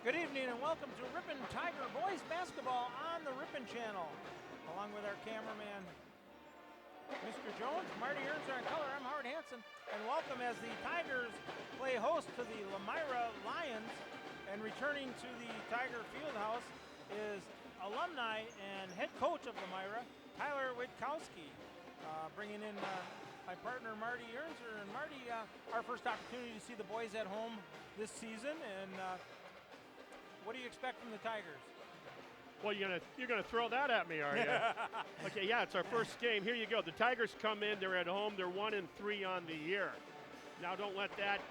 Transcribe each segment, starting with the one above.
Good evening and welcome to Ripon Tiger Boys Basketball on the Ripon Channel. Along with our cameraman, Mr. Jones, Marty Ernst on color, I'm Howard Hansen. And welcome as the Tigers play host to the Lomira Lions. And returning to the Tiger Fieldhouse is alumni and head coach of Lomira, Tyler Witkowski. Bringing in my partner, Marty Ernst. And Marty, our first opportunity to see the boys at home this season. And what do you expect from the Tigers? Well, you're gonna throw that at me, are you? Okay, yeah, it's our first game. Here you go. The Tigers come in. They're at home. They're 1-3 on the year. Now, don't let that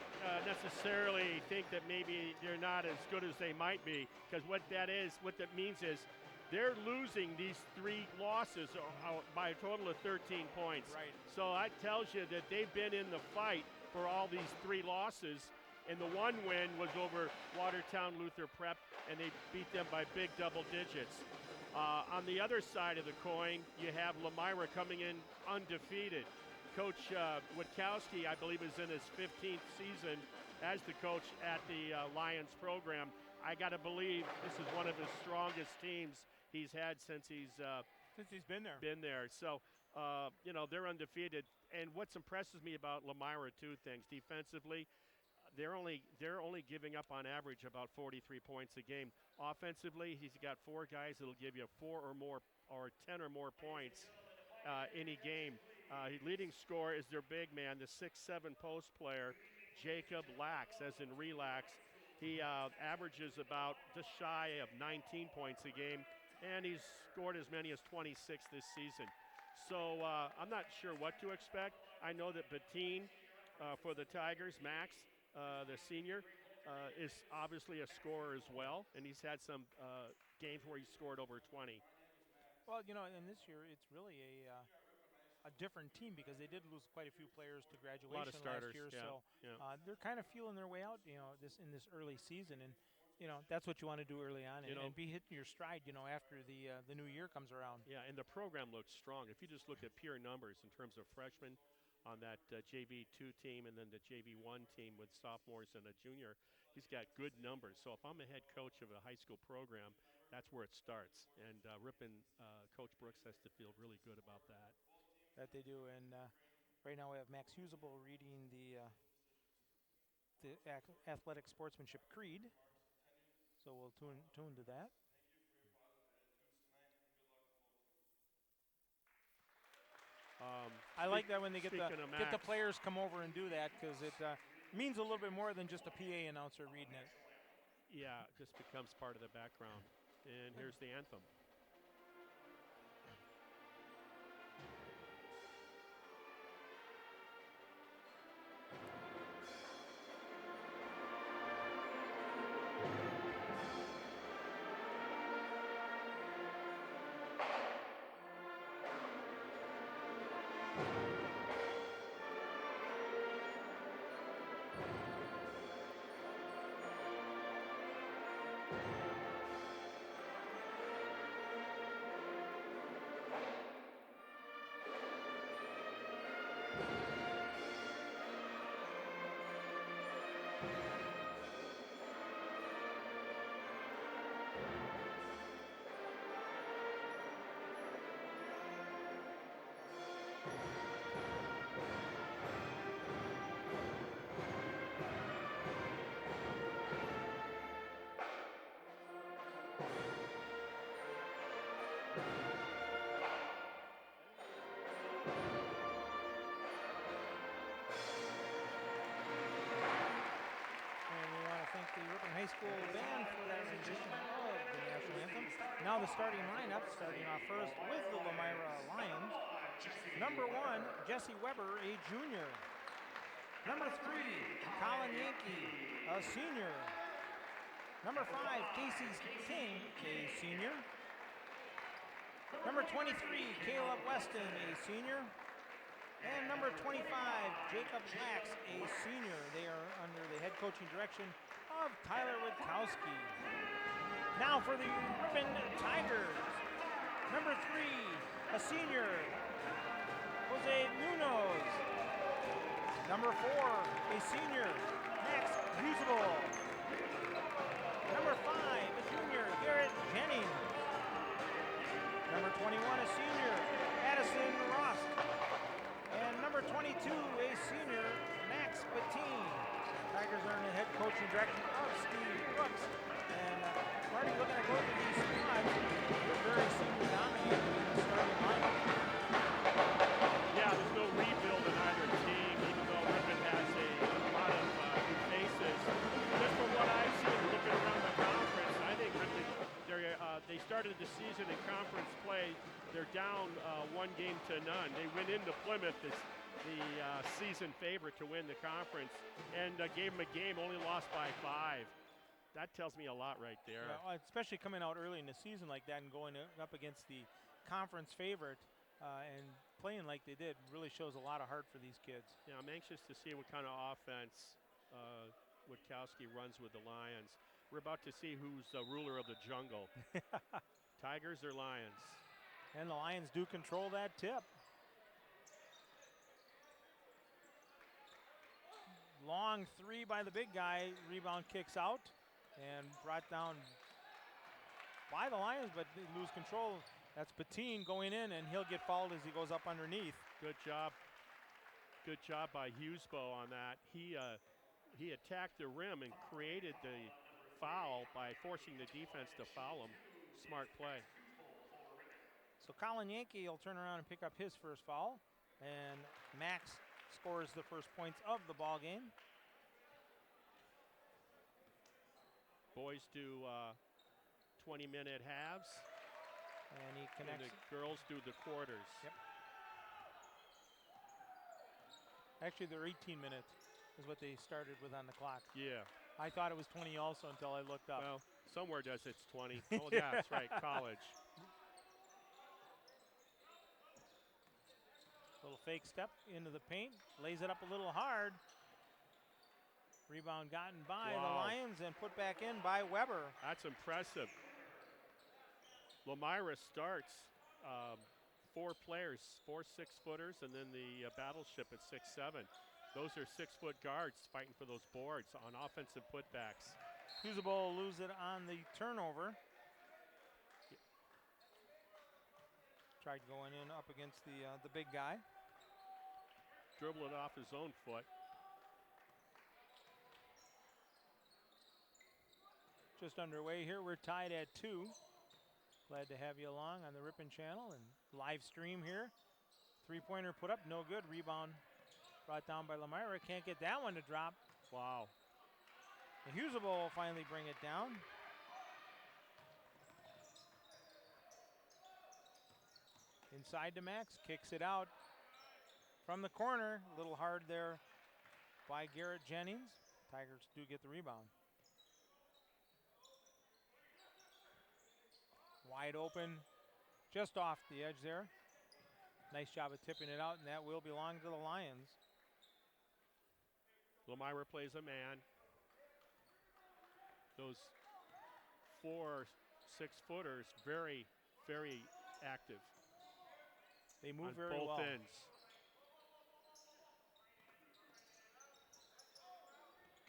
necessarily think that maybe they're not as good as they might be, because what that means is they're losing these 3 losses by a total of 13 points. Right. So that tells you that they've been in the fight for all these 3 losses. And the one win was over Watertown Luther Prep, and they beat them by big double digits. On the other side of the coin, you have Lomira coming in undefeated. Coach Witkowski, I believe, is in his 15th season as the coach at the Lions program. I got to believe this is one of his strongest teams he's had since he's been there. So, they're undefeated. And what impresses me about Lomira, 2 things. Defensively, they're only giving up on average about 43 points a game. Offensively, he's got 4 guys that'll give you 4 or more or 10 or more points any game. Leading scorer is their big man, the 6'7" post player, Jacob Lax, as in relax. He averages about just shy of 19 points a game, and he's scored as many as 26 this season. So I'm not sure what to expect. I know that Bettine for the Tigers, Max, the senior, is obviously a scorer as well, and he's had some games where he scored over 20. Well, and this year it's really a different team because they did lose quite a few players to graduation A lot of starters, last year. yeah, So yeah. they're kind of feeling their way out, in this early season, and that's what you want to do early on, and be hitting your stride, after the new year comes around. Yeah, and the program looks strong. If you just look at pure numbers in terms of freshmen on that JV2 team and then the JV1 team with sophomores and a junior, he's got good numbers. So if I'm a head coach of a high school program, that's where it starts. And Ripon, Coach Brooks has to feel really good about that. That they do, and right now we have Max Husable reading the Athletic Sportsmanship Creed, so we'll tune to that. I like that when they get the players come over and do that, because it means a little bit more than just a PA announcer reading it. Yeah, it just becomes part of the background. And here's the anthem. The Ripon High School band for that rendition of the national anthem. Now the starting lineup, starting off first with the Lomira Lions. Number 1, Jesse Weber, a junior. Number 3, Colin Yankee, a senior. Number 5, Casey King, a senior. Number 23, Caleb Weston, a senior. And number 25, Jacob Lax, a senior. They are under the head coaching direction of Tyler Witkowski. Now for the Ripon Tigers. Number 3, a senior, Jose Munoz. Number 4, a senior, Max Husable. Number 5, direction of Steve Brooks. And Marty, looking at both of these squads, they're very senior dominated in the starting lineup. Yeah, there's no rebuild in either team, even though Ripon has a lot of new faces. Just from what I've seen looking around the conference, I think Ripon, they started the season in conference play. They're down 1 game to none. They went into Plymouth, the season favorite to win the conference, and gave them a game, only lost by 5. That tells me a lot right there. Yeah, especially coming out early in the season like that and going up against the conference favorite and playing like they did really shows a lot of heart for these kids. Yeah, I'm anxious to see what kind of offense Witkowski runs with the Lions. We're about to see who's the ruler of the jungle. Tigers or Lions? And the Lions do control that tip. Long 3 by the big guy. Rebound kicks out and brought down by the Lions, but they lose control. That's Patine going in, and he'll get fouled as he goes up underneath. Good job. Good job by Hughesbow on that. He attacked the rim and created the foul by forcing the defense to foul him. Smart play. So Colin Yankee will turn around and pick up his first foul, and Max scores the first points of the ball game. Boys do 20-minute halves. And he connects. And the girls do the quarters. Yep. Actually, they're 18 minutes is what they started with on the clock. Yeah. I thought it was 20 also until I looked up. Well, somewhere does it's 20. Oh, yeah, that's right, college. Little fake step into the paint, lays it up a little hard. Rebound gotten by the Lions and put back in by Weber. That's impressive. Lomira starts 4 players, 4 6-footers, and then the battleship at 6'7". Those are 6-foot guards fighting for those boards on offensive putbacks. Hughesbow will lose it on the turnover. Tried going in up against the big guy. Dribble it off his own foot. Just underway here. We're tied at 2. Glad to have you along on the Ripon channel and live stream here. 3-pointer put up, no good. Rebound brought down by Lomira. Can't get that one to drop. Wow. And Hughesbow will finally bring it down. Inside to Max, kicks it out from the corner. A little hard there by Garrett Jennings. Tigers do get the rebound. Wide open, just off the edge there. Nice job of tipping it out, and that will belong to the Lions. Lomira plays a man. Those 4 6-footers, very, very active. They move on very both well. ends.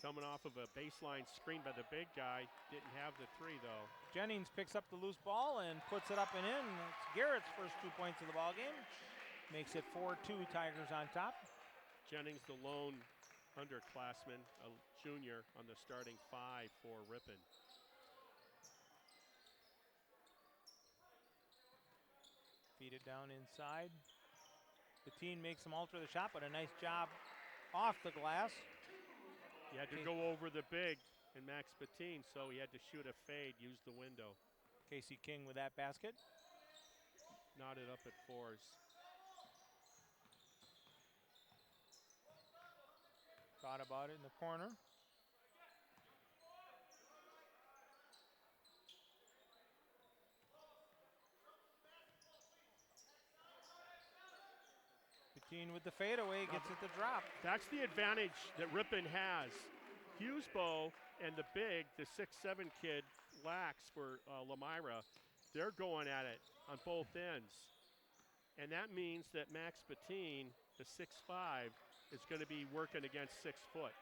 Coming off of a baseline screen by the big guy. Didn't have the 3, though. Jennings picks up the loose ball and puts it up and in. It's Garrett's first 2 points of the ball game. Makes it 4-2, Tigers on top. Jennings, the lone underclassman, a junior on the starting 5 for Ripon. Feed it down inside. Patine makes him alter the shot, but a nice job off the glass. He had to go over the big and Max Patine, so he had to shoot a fade, use the window. Casey King with that basket. Knotted up at 4s. Thought about it in the corner. Patine with the fadeaway, gets it to drop. That's the advantage that Ripon has. Hughesbow and the big, the 6'7" kid, Lax for Lomira, they're going at it on both ends. And that means that Max Patine, the 6'5", is going to be working against 6 foot.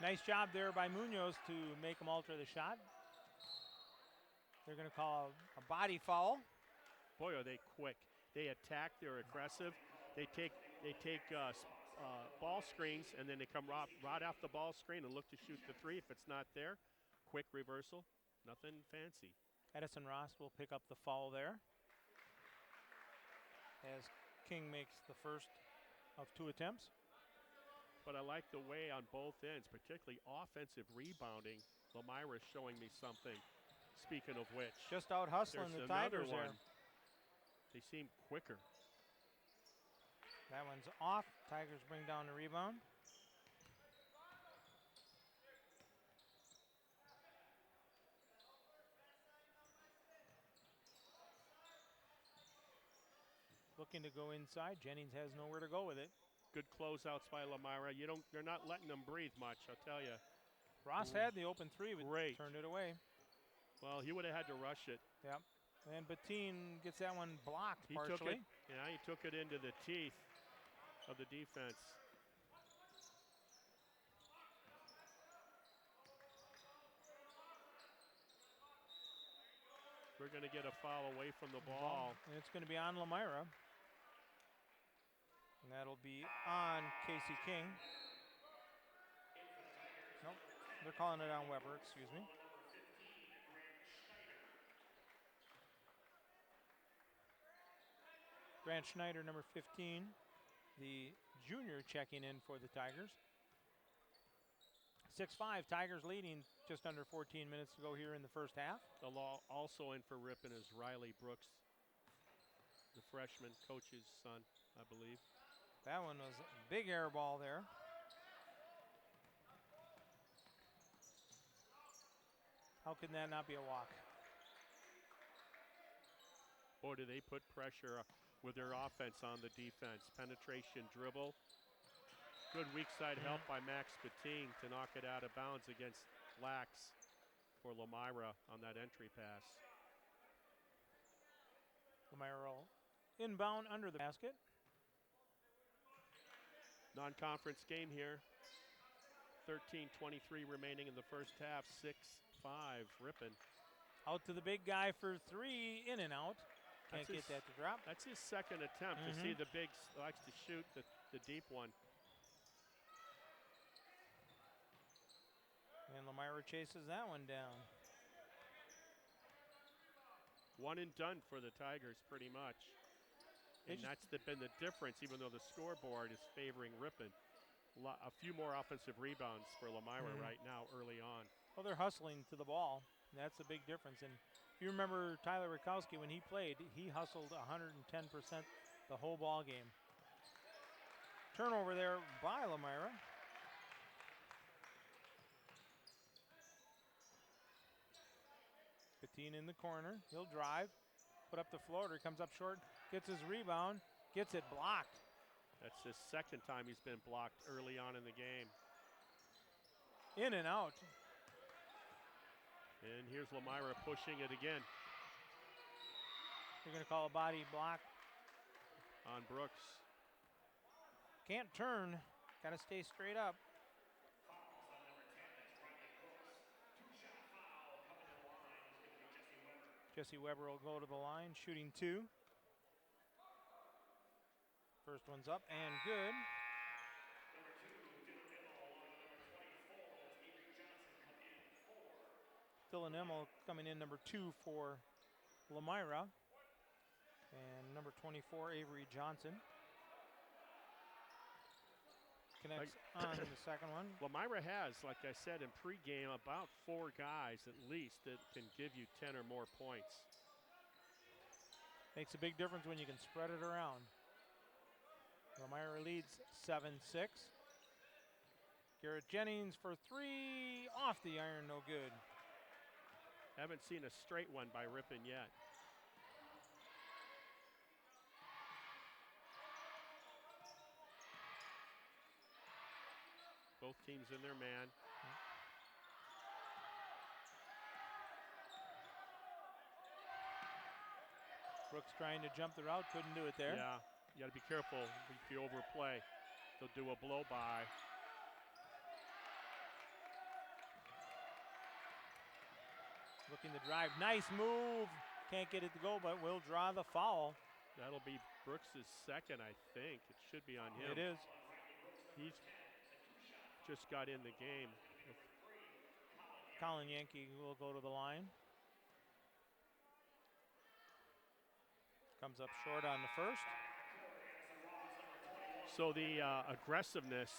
Nice job there by Munoz to make him alter the shot. They're going to call a body foul. Boy, are they quick. They attack, they're aggressive. They take ball screens, and then they come right off the ball screen and look to shoot the three. If it's not there, quick reversal, nothing fancy. Edison Ross will pick up the foul there as King makes the first of 2 attempts. But I like the way on both ends, particularly offensive rebounding. Lomira's showing me something. Speaking of which, Just out hustling there's the another Tigers one. there. They seem quicker. That one's off. Tigers bring down the rebound. Looking to go inside. Jennings has nowhere to go with it. Good closeouts by Lomira. They're not letting them breathe much, I'll tell you. Ross had the open three, but Great. turned it away. Well, he would have had to rush it. Yep. And Bettine gets that one blocked He partially. took it. Yeah, he took it into the teeth of the defense. We're going to get a foul away from the ball. And it's going to be on Lomira. And that'll be on Casey King. Nope, they're calling it on Weber, excuse me. Grant Schneider, number 15, the junior checking in for the Tigers. 6-5, Tigers leading, just under 14 minutes to go here in the first half. Also in for Ripon is Riley Brooks, the freshman coach's son, I believe. That one was a big air ball there. How can that not be a walk? Boy, do they put pressure with their offense on the defense. Penetration, dribble. Good weak side help by Max Bettine to knock it out of bounds against Lax for Lomira on that entry pass. Lomira inbound under the basket. Non-conference game here. 13:23 remaining in the first half. 6-5 Ripon. Out to the big guy for three, in and out. Can't get that to drop. That's his second attempt to see the big, likes to shoot the deep one. And Lomira chases that one down. One and done for the Tigers, pretty much. And that's been the difference, even though the scoreboard is favoring Ripon. A few more offensive rebounds for Lomira right now, early on. Well, they're hustling to the ball. That's a big difference. And if you remember Tyler Rakowski, when he played, he hustled 110% the whole ball game. Turnover there by Lomira. Bettine in the corner. He'll drive, put up the floater, comes up short, gets his rebound, gets it blocked. That's his second time he's been blocked early on in the game. In and out. And here's Lomira pushing it again. They're going to call a body block on Brooks. Can't turn. Got to stay straight up. Jesse Weber will go to the line, shooting 2. First one's up and good. Dylan Emmel coming in, number 2 for Lomira. And number 24, Avery Johnson. Connects on the second one. Lomira has, like I said in pregame, about 4 guys at least that can give you 10 or more points. Makes a big difference when you can spread it around. Lomira leads 7-6. Garrett Jennings for 3, off the iron, no good. Haven't seen a straight one by Ripon yet. Both teams in their man. Brooks trying to jump the route, couldn't do it there. Yeah, you got to be careful if you overplay. They'll do a blow by. Looking to drive, nice move. Can't get it to go, but will draw the foul. That'll be Brooks' second, I think. It should be on him. It is. He's just got in the game. Colin Yankee will go to the line. Comes up short on the first. So the aggressiveness,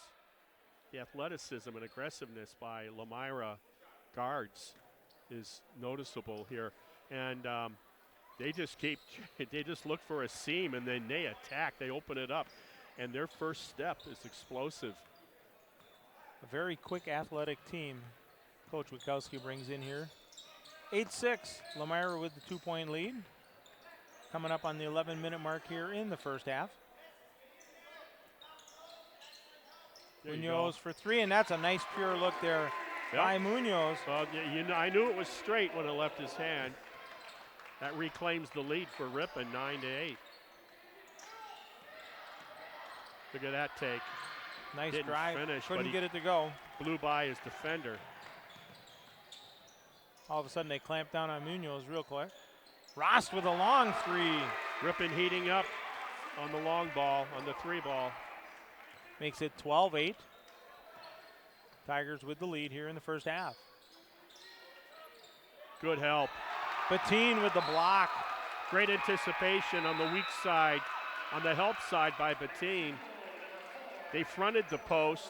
the athleticism and aggressiveness by Lomira guards is noticeable here. And they just look for a seam and then they attack, they open it up. And their first step is explosive. A very quick athletic team Coach Wachowski brings in here. 8-6, Lomira with the 2-point lead. Coming up on the 11-minute mark here in the first half. Munoz for three, and that's a nice pure look there by Munoz. Well, I knew it was straight when it left his hand. That reclaims the lead for Ripon, 9-8. Look at that take. Nice Didn't drive, finish, couldn't get it to go. Blew by his defender. All of a sudden they clamp down on Munoz real quick. Rost with a long three. Ripon heating up on the long ball, on the three ball. Makes it 12-8. Tigers with the lead here in the first half. Good help. Bettine with the block. Great anticipation on the weak side, on the help side by Bettine. They fronted the post,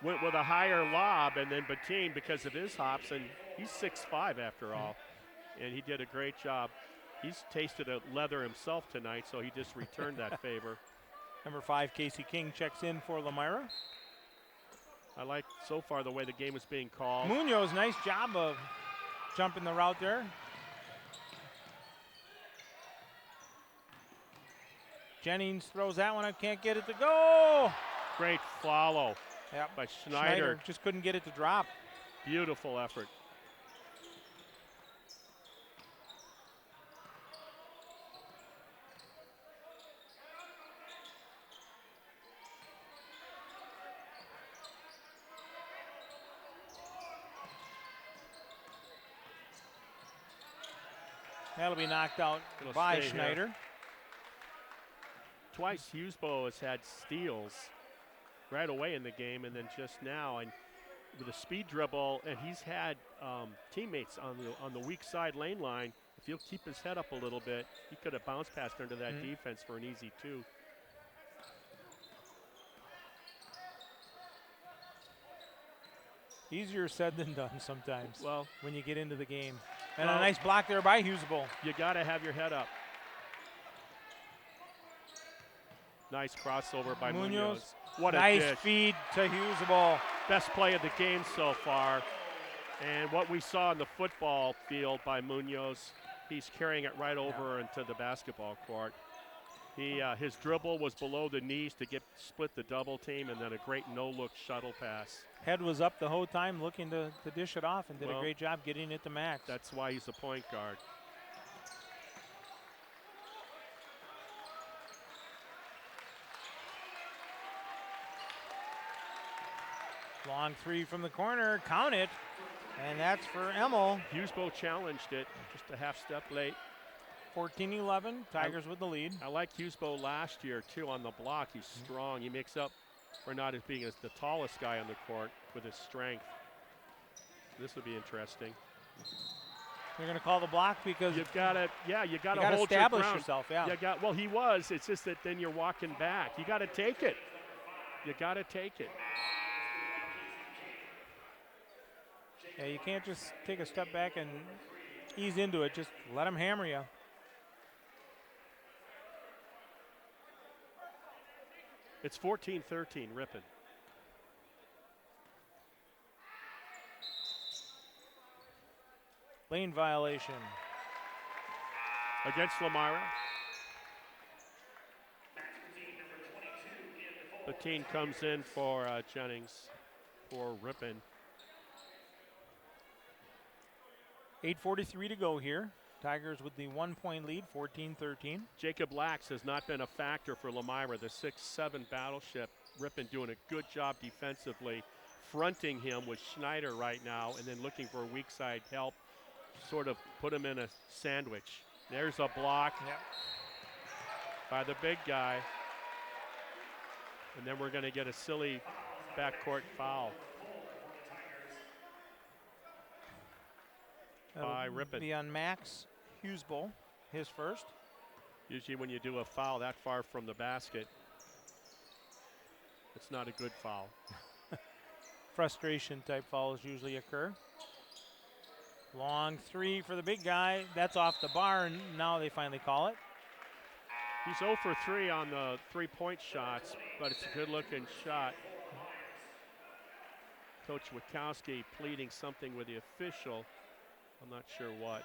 went with a higher lob, and then Bettine, because of his hops, and he's 6'5" after all, and he did a great job. He's tasted a leather himself tonight, so he just returned that favor. Number 5, Casey King checks in for Lomira. I like so far the way the game is being called. Munoz, nice job of jumping the route there. Jennings throws that one up, can't get it to go. Great follow by Schneider. Just couldn't get it to drop. Beautiful effort. That'll be knocked out by Schneider. Here. Twice Hughesbo has had steals right away in the game, and then just now, and with a speed dribble, and he's had teammates on the weak side lane line. If he'll keep his head up a little bit, he could have bounced past under that defense for an easy 2. Easier said than done sometimes. Well, when you get into the game. And a nice block there by Hughesbo. You got to have your head up. Nice crossover by Munoz. What a nice dish. Feed to Hughesbo. Best play of the game so far. And what we saw in the football field by Munoz, he's carrying it right over into the basketball court. His dribble was below the knees to split the double team, and then a great no-look shuttle pass. Head was up the whole time looking to dish it off, and did a great job getting it to Max. That's why he's a point guard. Long three from the corner, count it, and that's for Emmel. Hughesbo challenged it, just a half step late. 14-11, Tigers with the lead. I like Hughesbo last year, too, on the block. He's strong. He makes up for not as being the tallest guy on the court with his strength. This will be interesting. You're going to call the block because you've got to, you got to hold establish your ground. Yourself. Well, he was. It's just that then you're walking back. You got to take it. You got to take it. Yeah, you can't just take a step back and ease into it. Just let him hammer you. It's 14-13, Ripon. Lane violation. Against Lomira. Bettine comes in for Jennings for Ripon. 8:43 to go here. Tigers with the 1-point lead, 14-13. Jacob Lax has not been a factor for Lomira, the 6'7" battleship. Ripon doing a good job defensively, fronting him with Schneider right now, and then looking for weak side help, sort of put him in a sandwich. There's a block by the big guy. And then we're going to get a silly backcourt foul by Ripon. Be on Max Hughesbowl, his first. Usually when you do a foul that far from the basket, it's not a good foul. Frustration type fouls usually occur. Long three for the big guy. That's off the bar, and now they finally call it. He's 0 for 3 on the three-point shots, but it's a good-looking shot. Coach Wachowski pleading something with the official. I'm not sure what.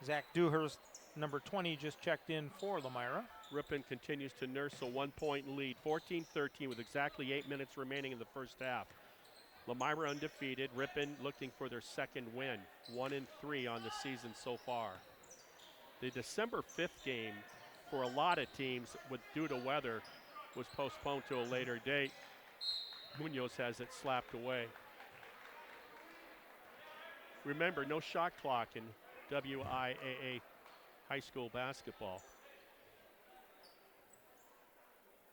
Zach Dewhurst, number 20, just checked in for Lomira. Ripon continues to nurse a one-point lead, 14-13 with exactly 8 minutes remaining in the first half. Lomira undefeated, Ripon looking for their second win, 1-3 on the season so far. The December 5th game for a lot of teams due to weather was postponed to a later date. Munoz has it slapped away. Remember, no shot clock in WIAA high school basketball.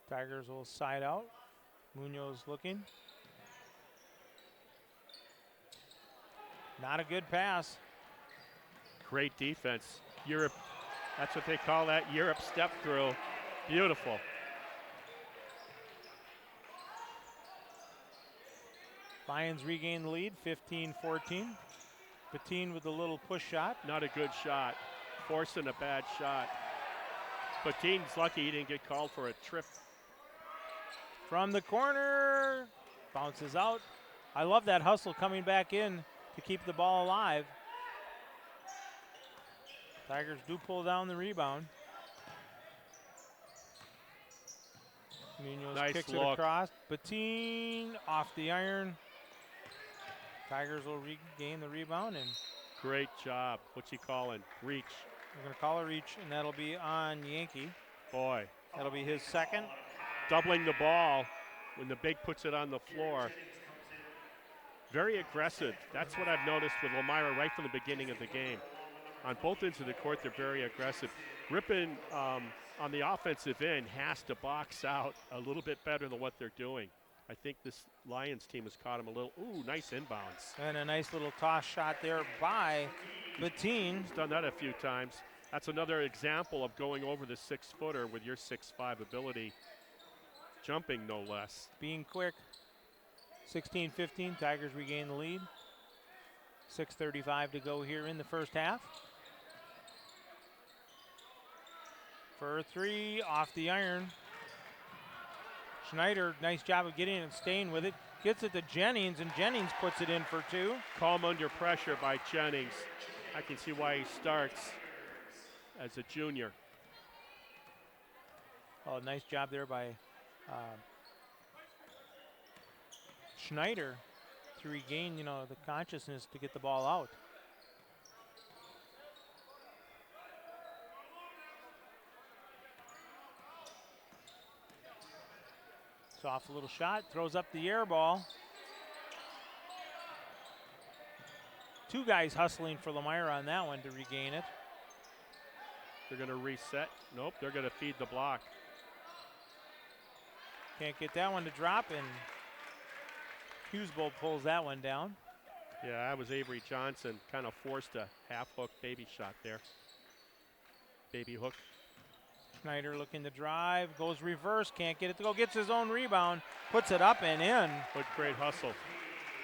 Tigers will side out. Munoz looking. Not a good pass. Great defense. Europe, that's what they call that, Europe step through. Beautiful. Lions regain the lead, 15-14. Patine with a little push shot. Not a good shot. Forcing a bad shot. Patine's lucky he didn't get called for a trip. From the corner, bounces out. I love that hustle coming back in to keep the ball alive. Tigers do pull down the rebound. Munoz Nice kicks look. it across. Patine off the iron. Tigers will regain the rebound, and Great job. What's he calling? Reach. we're going to call a reach, and that'll be on Yankee. Boy. That'll be his second. Doubling the ball when the big puts it on the floor. Very aggressive. That's what I've noticed with Lomira right from the beginning of the game. On both ends of the court, they're very aggressive. Ripon on the offensive end has to box out a little bit better than what they're doing. I think this Lions team has caught him a little. Ooh, nice inbounds. And a nice little toss shot there by Patine. He's done that a few times. That's another example of going over the 6-footer with your 6'5" ability. Jumping, no less. Being quick. 16-15, Tigers regain the lead. 6:35 to go here in the first half. For a three, off the iron. Schneider, nice job of getting it and staying with it. Gets it to Jennings, and Jennings puts it in for two. Calm under pressure by Jennings. I can see why he starts as a junior. Oh, nice job there by Schneider to regain, the consciousness to get the ball out. Soft little shot, throws up the air ball. Two guys hustling for Lomira on that one to regain it. They're going to reset. Nope, they're going to feed the block. Can't get that one to drop, and Hughesbowl pulls that one down. Yeah, that was Avery Johnson. Kind of forced a half-hook baby shot there. Baby hook. Schneider looking to drive, goes reverse, can't get it to go, gets his own rebound, puts it up and in. What great hustle.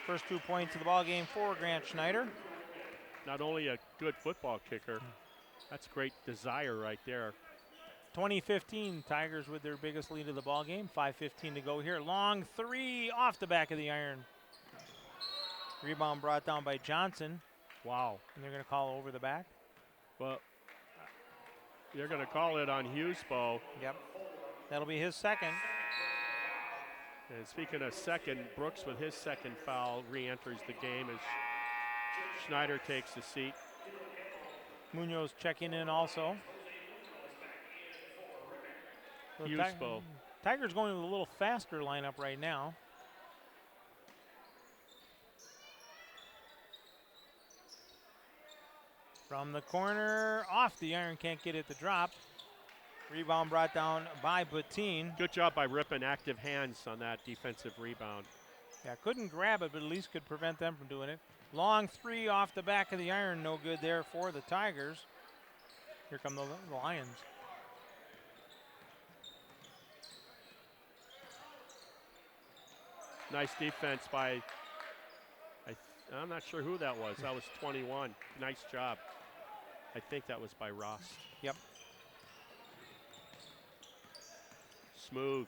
First 2 points of the ball game for Grant Schneider. Not only a good football kicker, that's great desire right there. 20-15, Tigers with their biggest lead of the ball game. 5:15 to go here. Long three off the back of the iron. Rebound brought down by Johnson. Wow. And they're going to call over the back. Well, they're going to call it on Hughesbowl. Yep. That'll be his second. And speaking of second, Brooks with his second foul re-enters the game as Schneider takes the seat. Munoz checking in also. So Hughesbowl. Tigers going with a little faster lineup right now. From the corner, off the iron, can't get it to drop. Rebound brought down by Bettine. Good job by Ripon, active hands on that defensive rebound. Yeah, couldn't grab it, but at least could prevent them from doing it. Long three off the back of the iron, no good there for the Tigers. Here come the Lions. Nice defense by, I'm not sure who that was. That was 21. Nice job. I think that was by Ross. Yep. Smooth.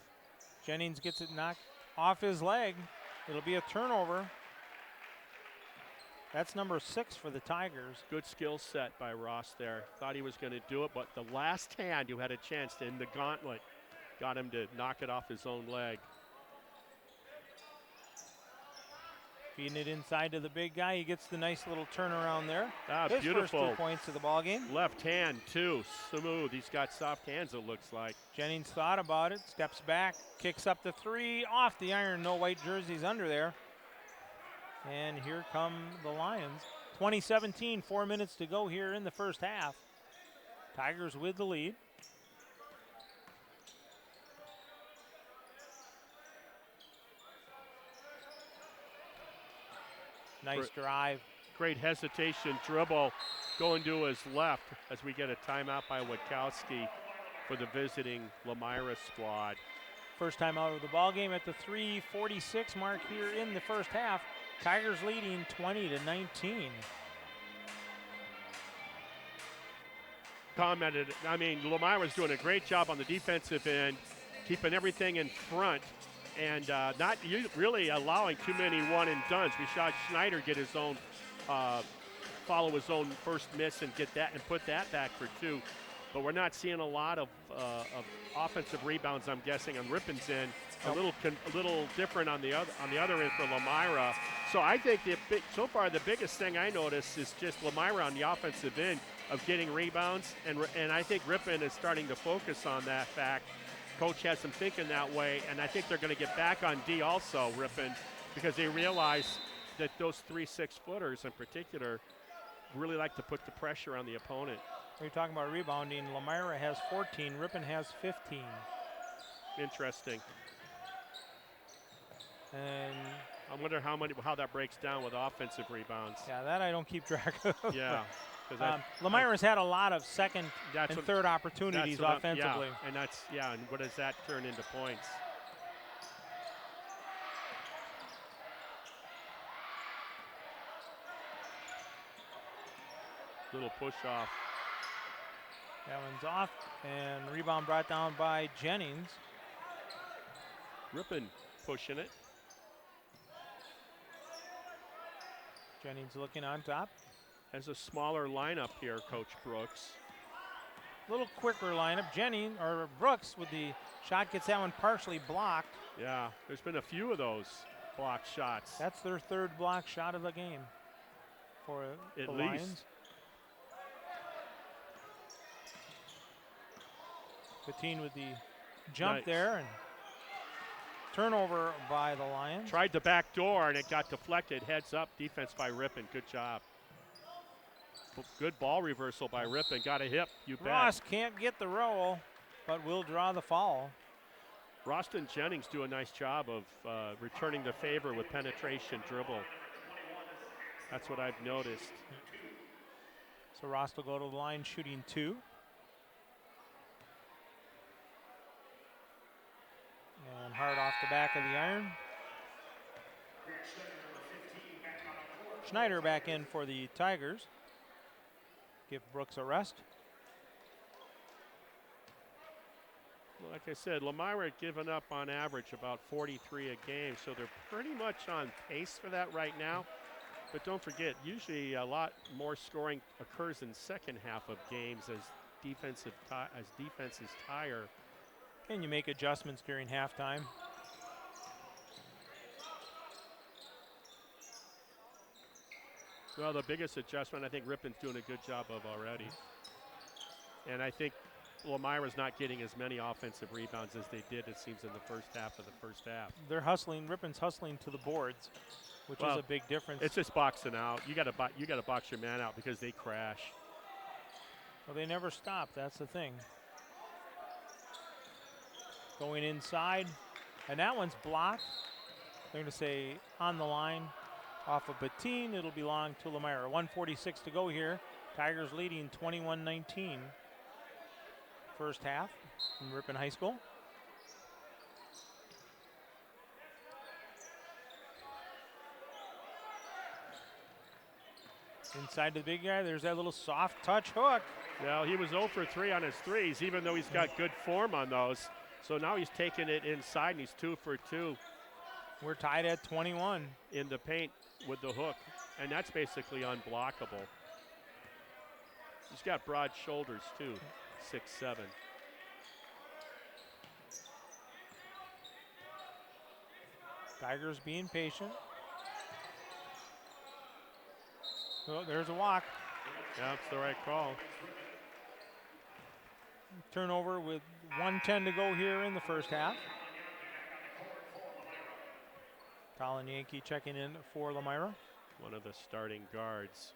Jennings gets it knocked off his leg. It'll be a turnover. That's number 6 for the Tigers. Good skill set by Ross there. Thought he was going to do it, but the last hand who had a chance in the gauntlet got him to knock it off his own leg. Feeding it inside to the big guy. He gets the nice little turnaround there. Ah, his beautiful. First 2 points of the ball game. Left hand, too. Smooth. He's got soft hands, it looks like. Jennings thought about it, steps back, kicks up the 3, off the iron. No white jerseys under there. And here come the Lions. 20-17, 4 minutes to go here in the first half. Tigers with the lead. Nice drive. Great hesitation, dribble, going to his left as we get a timeout by Witkowski for the visiting Lomira squad. First time out of the ball game at the 3:46 mark here in the first half. Tigers leading 20-19. Commented, I mean, Lomira's doing a great job on the defensive end, keeping everything in front and not really allowing too many one and dones. We saw Schneider get his own, follow his own first miss and get that and put that back for 2. But we're not seeing a lot of offensive rebounds, I'm guessing, on Ripon's end. A little different on the other end for Lomira. So I think so far the biggest thing I noticed is just Lomira on the offensive end of getting rebounds, and I think Ripon is starting to focus on that fact. Coach has them thinking that way, and I think they're going to get back on D also, Ripon, because they realize that those 3 6-footers in particular really like to put the pressure on the opponent. We're talking about rebounding. Lomira has 14, Ripon has 15. Interesting. And I wonder how that breaks down with offensive rebounds. yeah, that I don't keep track of. Yeah. Lomira's had a lot of second and third opportunities offensively. Yeah, and what does that turn into points? Little push off. That one's off, and rebound brought down by Jennings. Ripon pushing it. Jennings looking on top. Has a smaller lineup here, Coach Brooks. A little quicker lineup. Brooks with the shot gets that one partially blocked. Yeah, there's been a few of those block shots. That's their 3rd block shot of the game for the Lions. Bettine with the jump there, and turnover by the Lions. Tried the back door and it got deflected. Heads up defense by Ripon. Good job. Good ball reversal by Ripon. Got a hip, you bet. Ross can't get the roll, but will draw the foul. Roston Jennings do a nice job of returning the favor with penetration dribble. That's what I've noticed. So Ross will go to the line shooting 2. And hard off the back of the iron. Schneider back in for the Tigers. Give Brooks a rest. Like I said, Lomira had given up on average about 43 a game, so they're pretty much on pace for that right now. But don't forget, usually a lot more scoring occurs in second half of games as defenses tire. Can you make adjustments during halftime? Well, the biggest adjustment I think Ripon's doing a good job of already. And I think Lomira's not getting as many offensive rebounds as they did, it seems, in the first half of the first half. They're hustling, Ripon's hustling to the boards, which is a big difference. It's just boxing out. You got to box your man out because they crash. Well, they never stop. That's the thing. Going inside, and that one's blocked. They're going to say on the line off of Bettine. It'll belong to Lomira. 1:46 to go here. Tigers leading 21-19. First half from Ripon High School. Inside to the big guy, there's that little soft touch hook. Well, he was 0 for 3 on his threes, even though he's got good form on those. So now he's taking it inside, and he's 2 for 2. We're tied at 21. In the paint with the hook, and that's basically unblockable. He's got broad shoulders, too, 6'7". Tigers being patient. Oh, there's a walk. Yeah, it's the right call. Turnover with 1:10 to go here in the first half. Colin Yankee checking in for Lomira. One of the starting guards.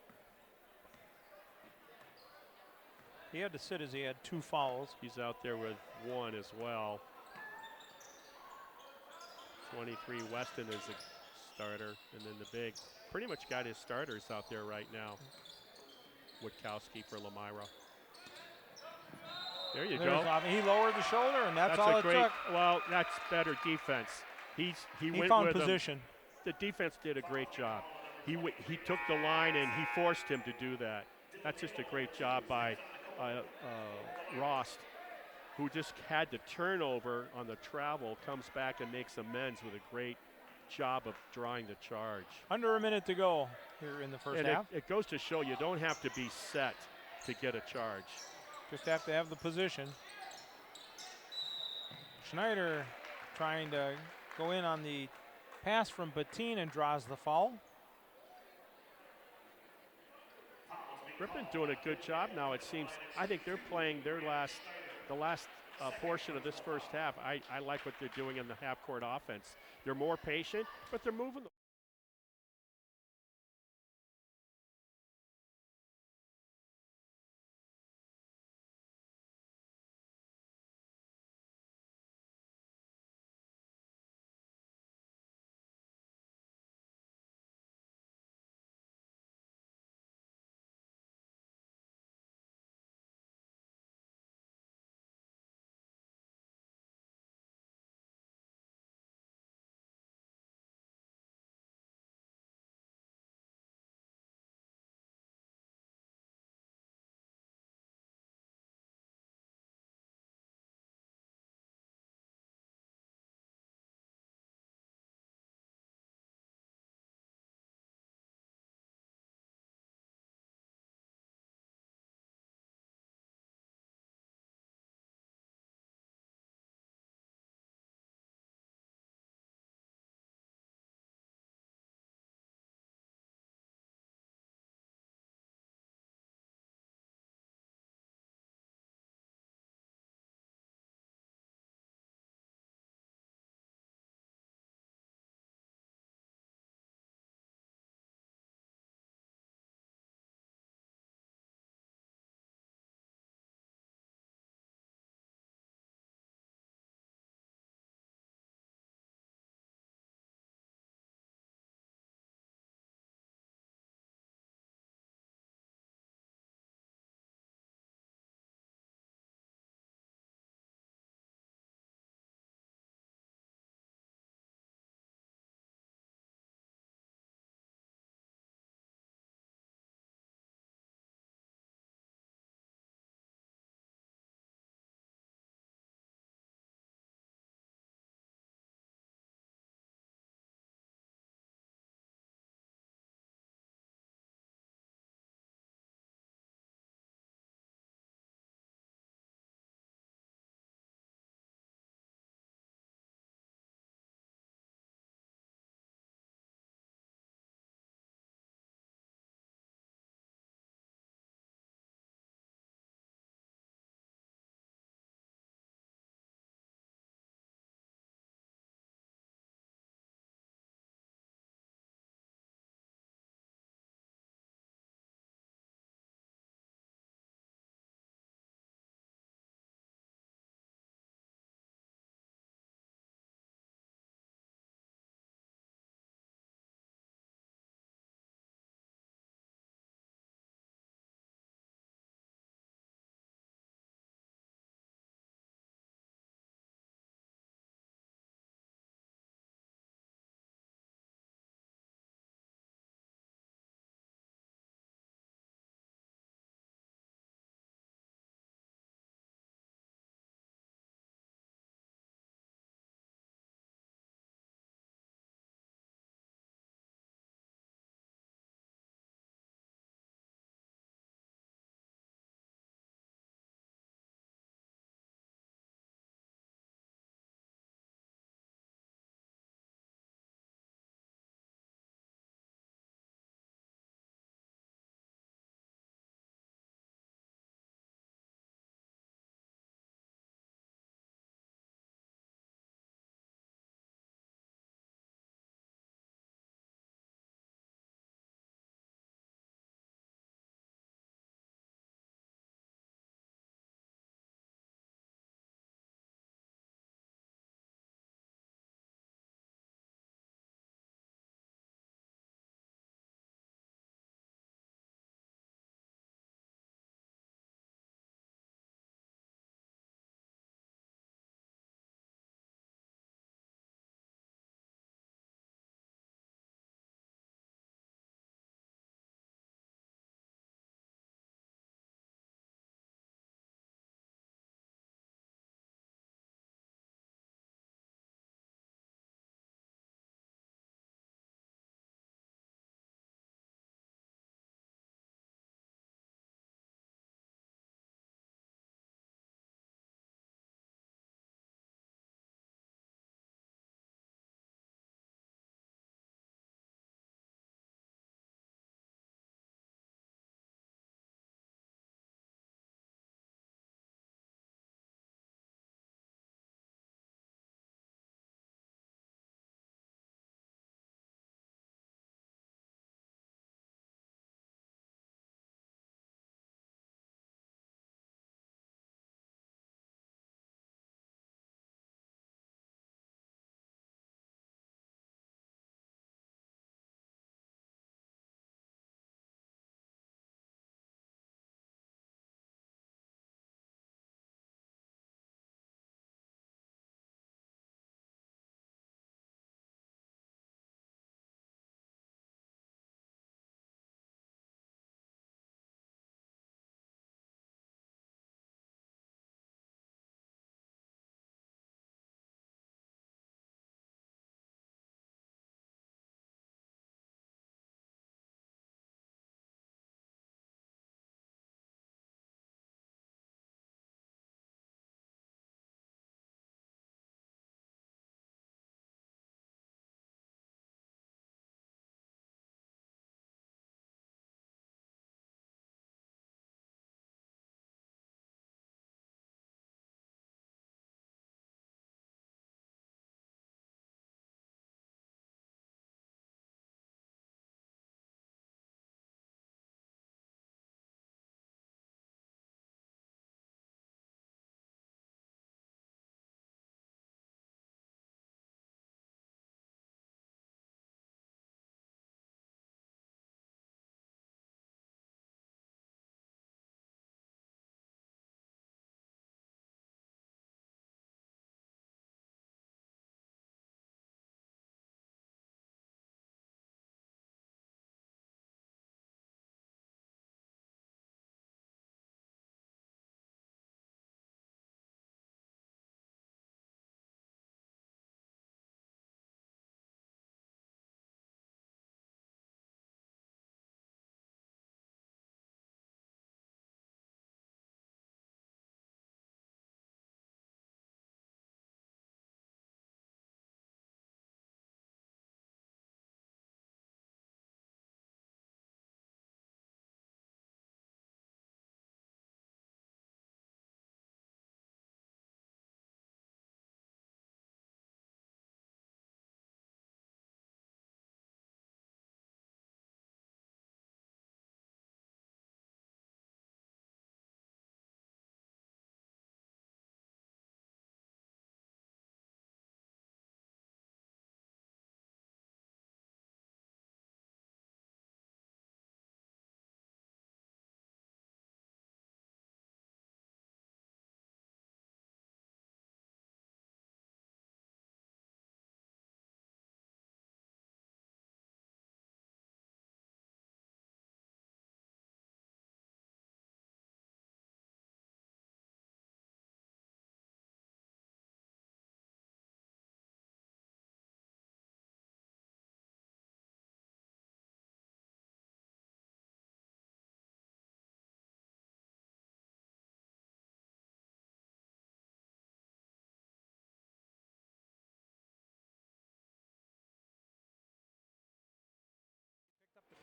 He had to sit as he had 2 fouls. He's out there with 1 as well. 23 Weston is a starter, and then the big. Pretty much got his starters out there right now. Witkowski for Lomira. There you go. He lowered the shoulder, and that's all it took. Well, that's better defense. He went found with position. The defense did a great job. He took the line and he forced him to do that. That's just a great job by Rost, who just had the turnover on the travel, comes back and makes amends with a great job of drawing the charge. Under a minute to go here in the first half. It goes to show you don't have to be set to get a charge. Just have to have the position. Schneider trying to go in on the pass from Bettine and draws the foul. Ripon doing a good job now, it seems. I think they're playing the last portion of this first half. I like what they're doing in the half-court offense. They're more patient, but they're moving the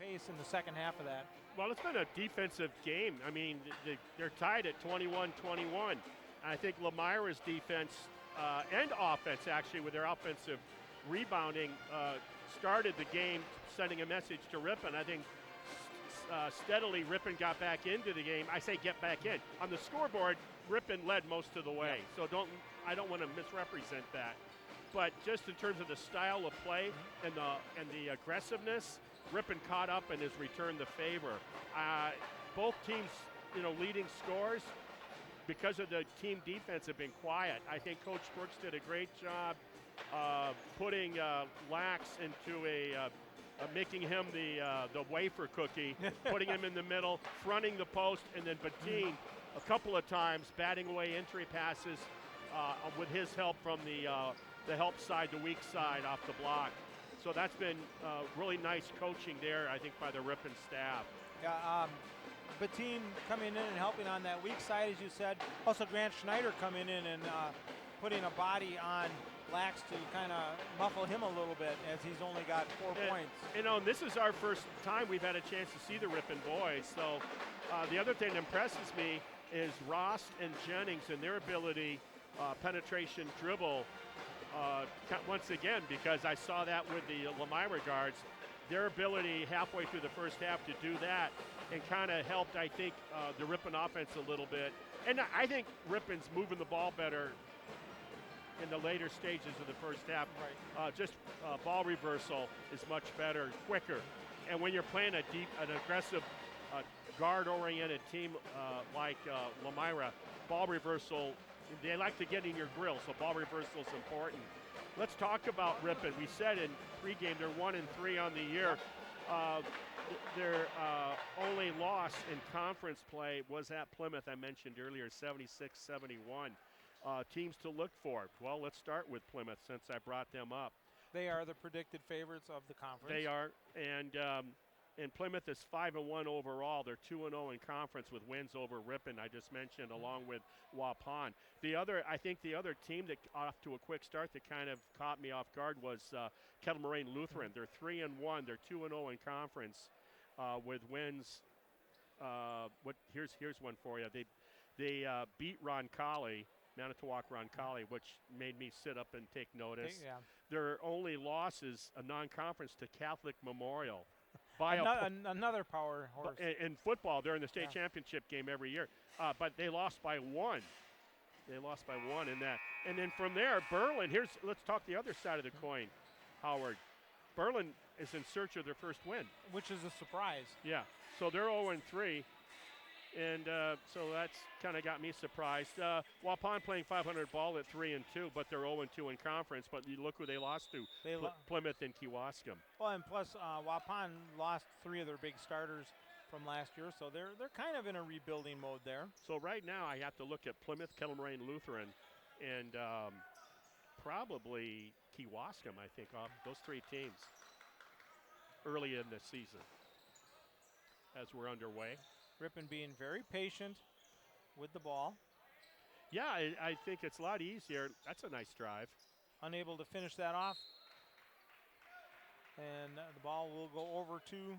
pace in the second half of that. Well, it's been a defensive game. I mean, they're tied at 21-21. I think Lomira's defense and offense, actually, with their offensive rebounding, started the game sending a message to Ripon. I think steadily Ripon got back into the game. I say get back in. On the scoreboard, Ripon led most of the way. So I don't want to misrepresent that. But just in terms of the style of play and the aggressiveness, Ripon caught up and has returned the favor. Both teams, leading scores because of the team defense have been quiet. I think Coach Brooks did a great job putting Lax into making him the wafer cookie, putting him in the middle, fronting the post, and then Bettine a couple of times batting away entry passes with his help from the help side, the weak side off the block. So that's been really nice coaching there, I think, by the Ripon staff. Yeah, Bettine coming in and helping on that weak side, as you said. Also, Grant Schneider coming in and putting a body on Lax to kind of muffle him a little bit, as he's only got 4 points. And this is our first time we've had a chance to see the Ripon boys. So the other thing that impresses me is Ross and Jennings and their ability, penetration, dribble, once again, because I saw that with the Lomira guards, their ability halfway through the first half to do that and kind of helped, I think, the Ripon offense a little bit. And I think Ripon's moving the ball better in the later stages of the first half. Right. Just ball reversal is much better, quicker. And when you're playing an aggressive, guard-oriented team like Lomira, ball reversal, they like to get in your grill, so ball reversal is important. Let's talk about Ripon. We said in pregame they're 1-3 on the year. Their only loss in conference play was at Plymouth, I mentioned earlier, 76-71. Teams to look for. Well, let's start with Plymouth since I brought them up. They are the predicted favorites of the conference. They are, and Plymouth is 5-1 overall. They're 2-0 in conference with wins over Ripon, I just mentioned, along with Waupun. I think the other team that off to a quick start that kind of caught me off guard was Kettle Moraine Lutheran. They're 3-1. They're 2-0 in conference with wins. Here's one for you. They beat Roncalli, Manitowoc Roncalli, which made me sit up and take notice. Yeah. Their only loss is a non-conference to Catholic Memorial. Another power horse. In football, they're in the state championship game every year. But they lost by one. They lost by one in that. And then from there, Berlin, let's talk the other side of the coin, Howard. Berlin is in search of their first win. Which is a surprise. Yeah. So they're 0-3. And so that's kind of got me surprised. Waupun playing 500 ball at 3-2, but they're 0-2 in conference. But you look who they lost to: Plymouth and Kewaskum. Well, and plus Waupun lost 3 of their big starters from last year, so they're kind of in a rebuilding mode there. So right now I have to look at Plymouth, Kettle Moraine Lutheran, and probably Kewaskum. I think those 3 teams early in the season as we're underway. Ripon being very patient with the ball. Yeah, I think it's a lot easier. That's a nice drive. Unable to finish that off. And the ball will go over to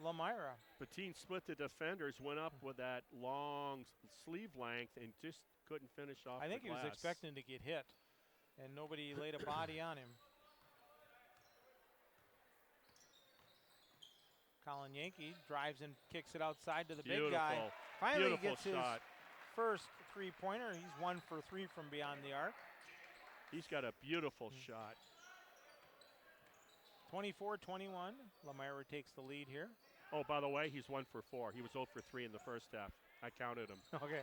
Lomira. Bettine split the defenders, went up with that long sleeve length, and just couldn't finish off I think the he was glass. expecting to get hit, and nobody laid a body on him. Colin Yankee drives and kicks it outside to the big guy. Finally gets his first three-pointer. He's 1 for 3 from beyond the arc. He's got a beautiful shot. 24-21. Lomira takes the lead here. Oh, by the way, he's 1 for 4. He was 0 for 3 in the first half. I counted him. Okay.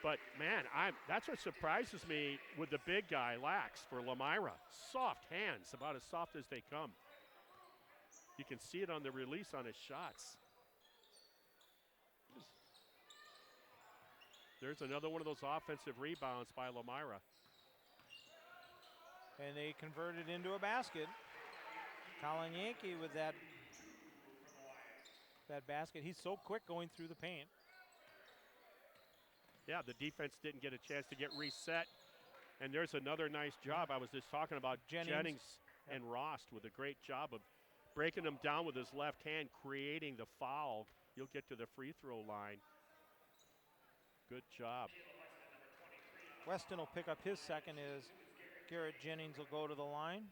But, man, that's what surprises me with the big guy, Lax, for Lomira. Soft hands, about as soft as they come. You can see it on the release on his shots. There's another one of those offensive rebounds by Lomira. And they convert it into a basket. Colin Yankee with that basket. He's so quick going through the paint. Yeah, the defense didn't get a chance to get reset. And there's another nice job. I was just talking about Jennings and Rost with a great job of breaking them down with his left hand, creating the foul. He'll get to the free throw line. Good job. Weston will pick up his second as Garrett Jennings will go to the line.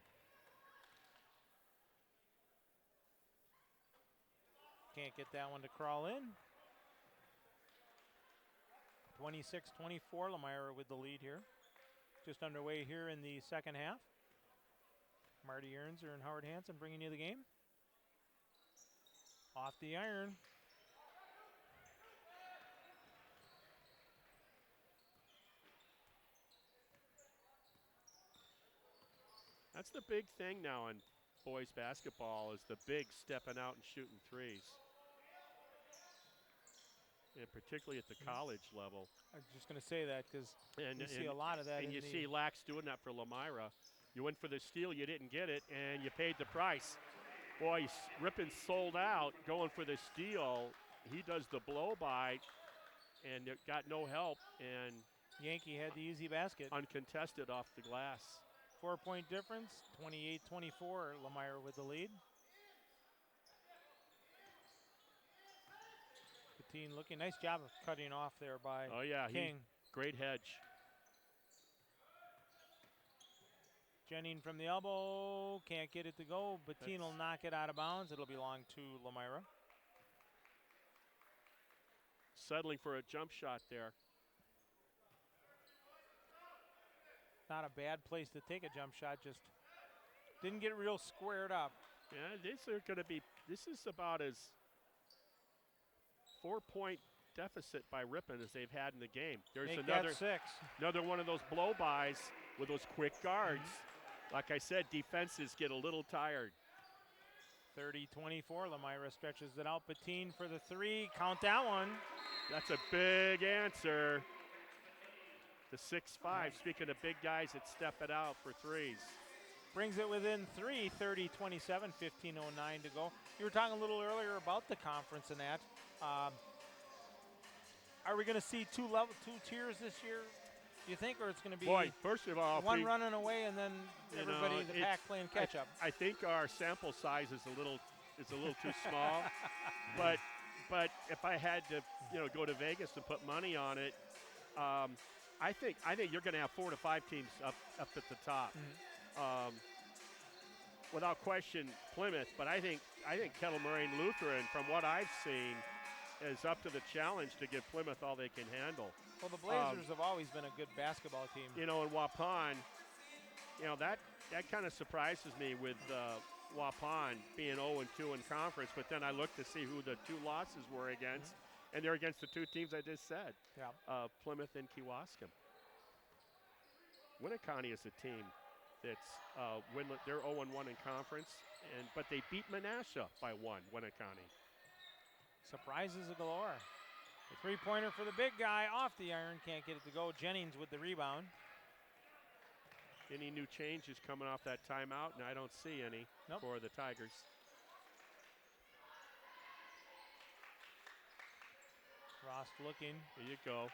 Can't get that one to crawl in. 26-24, Lomira with the lead here. Just underway here in the second half. Marty Ernzer and Howard Hansen bringing you the game. Off the iron. That's the big thing now in boys basketball is the bigs stepping out and shooting threes. And particularly at the college level. I was just going to say that because you see a lot of that. And you see Lax doing that for Lomira. You went for the steal, you didn't get it, and you paid the price. Boy, Ripon sold out going for the steal. He does the blow-by, and it got no help, and Yankee had the easy basket. Uncontested off the glass. 4-point difference, 28-24, Lomira with the lead. Patine looking, nice job of cutting off there by King. Great hedge. Jennings from the elbow, can't get it to go. Patine will knock it out of bounds. It'll belong to Lomira. Settling for a jump shot there. Not a bad place to take a jump shot, just didn't get real squared up. Yeah, this is about as 4-point deficit by Ripon as they've had in the game. There's another one of those blow-bys with those quick guards. Like I said, defenses get a little tired. 30-24, Lomira stretches it out. Patine for the three, count that one. That's a big answer. The 6'5", speaking of big guys that step it out for threes. Brings it within 3, 30-27, 15:09 to go. You were talking a little earlier about the conference and that. Are we going to see two tiers this year, do you think, or it's going to be first of all, one running away and then everybody in the pack playing catch up? I think our sample size is a little too small. But if I had to go to Vegas and put money on it, I think you're going to have 4 to 5 teams up at the top. Mm-hmm. Without question, Plymouth, but I think Kettle Moraine Lutheran, from what I've seen, is up to the challenge to give Plymouth all they can handle. Well, the Blazers have always been a good basketball team. In Waupun, that kind of surprises me with Waupun being 0-2 in conference, but then I look to see who the 2 losses were against, and they're against the 2 teams I just said, Plymouth and Kewaskum. Winneconne is a team that's they're 0-1 in conference, but they beat Menasha by 1, Winneconne. Surprises galore. The three-pointer for the big guy off the iron, can't get it to go. Jennings with the rebound. Any new changes coming off that timeout? And I don't see any for the Tigers. Rost looking. There you go.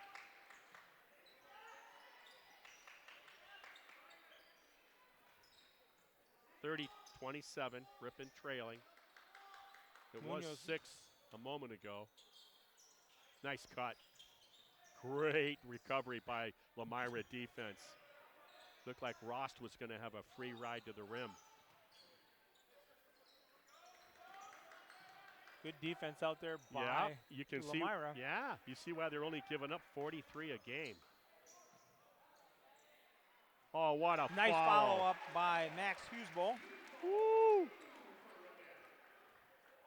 (30-27), Ripon trailing. It was 6 a moment ago. Nice cut. Great recovery by Lomira defense. Looked like Rost was going to have a free ride to the rim. Good defense out there by you can Lomira. You see why they're only giving up 43 a game. Oh, what a nice follow-up by Max Husebol. Woo!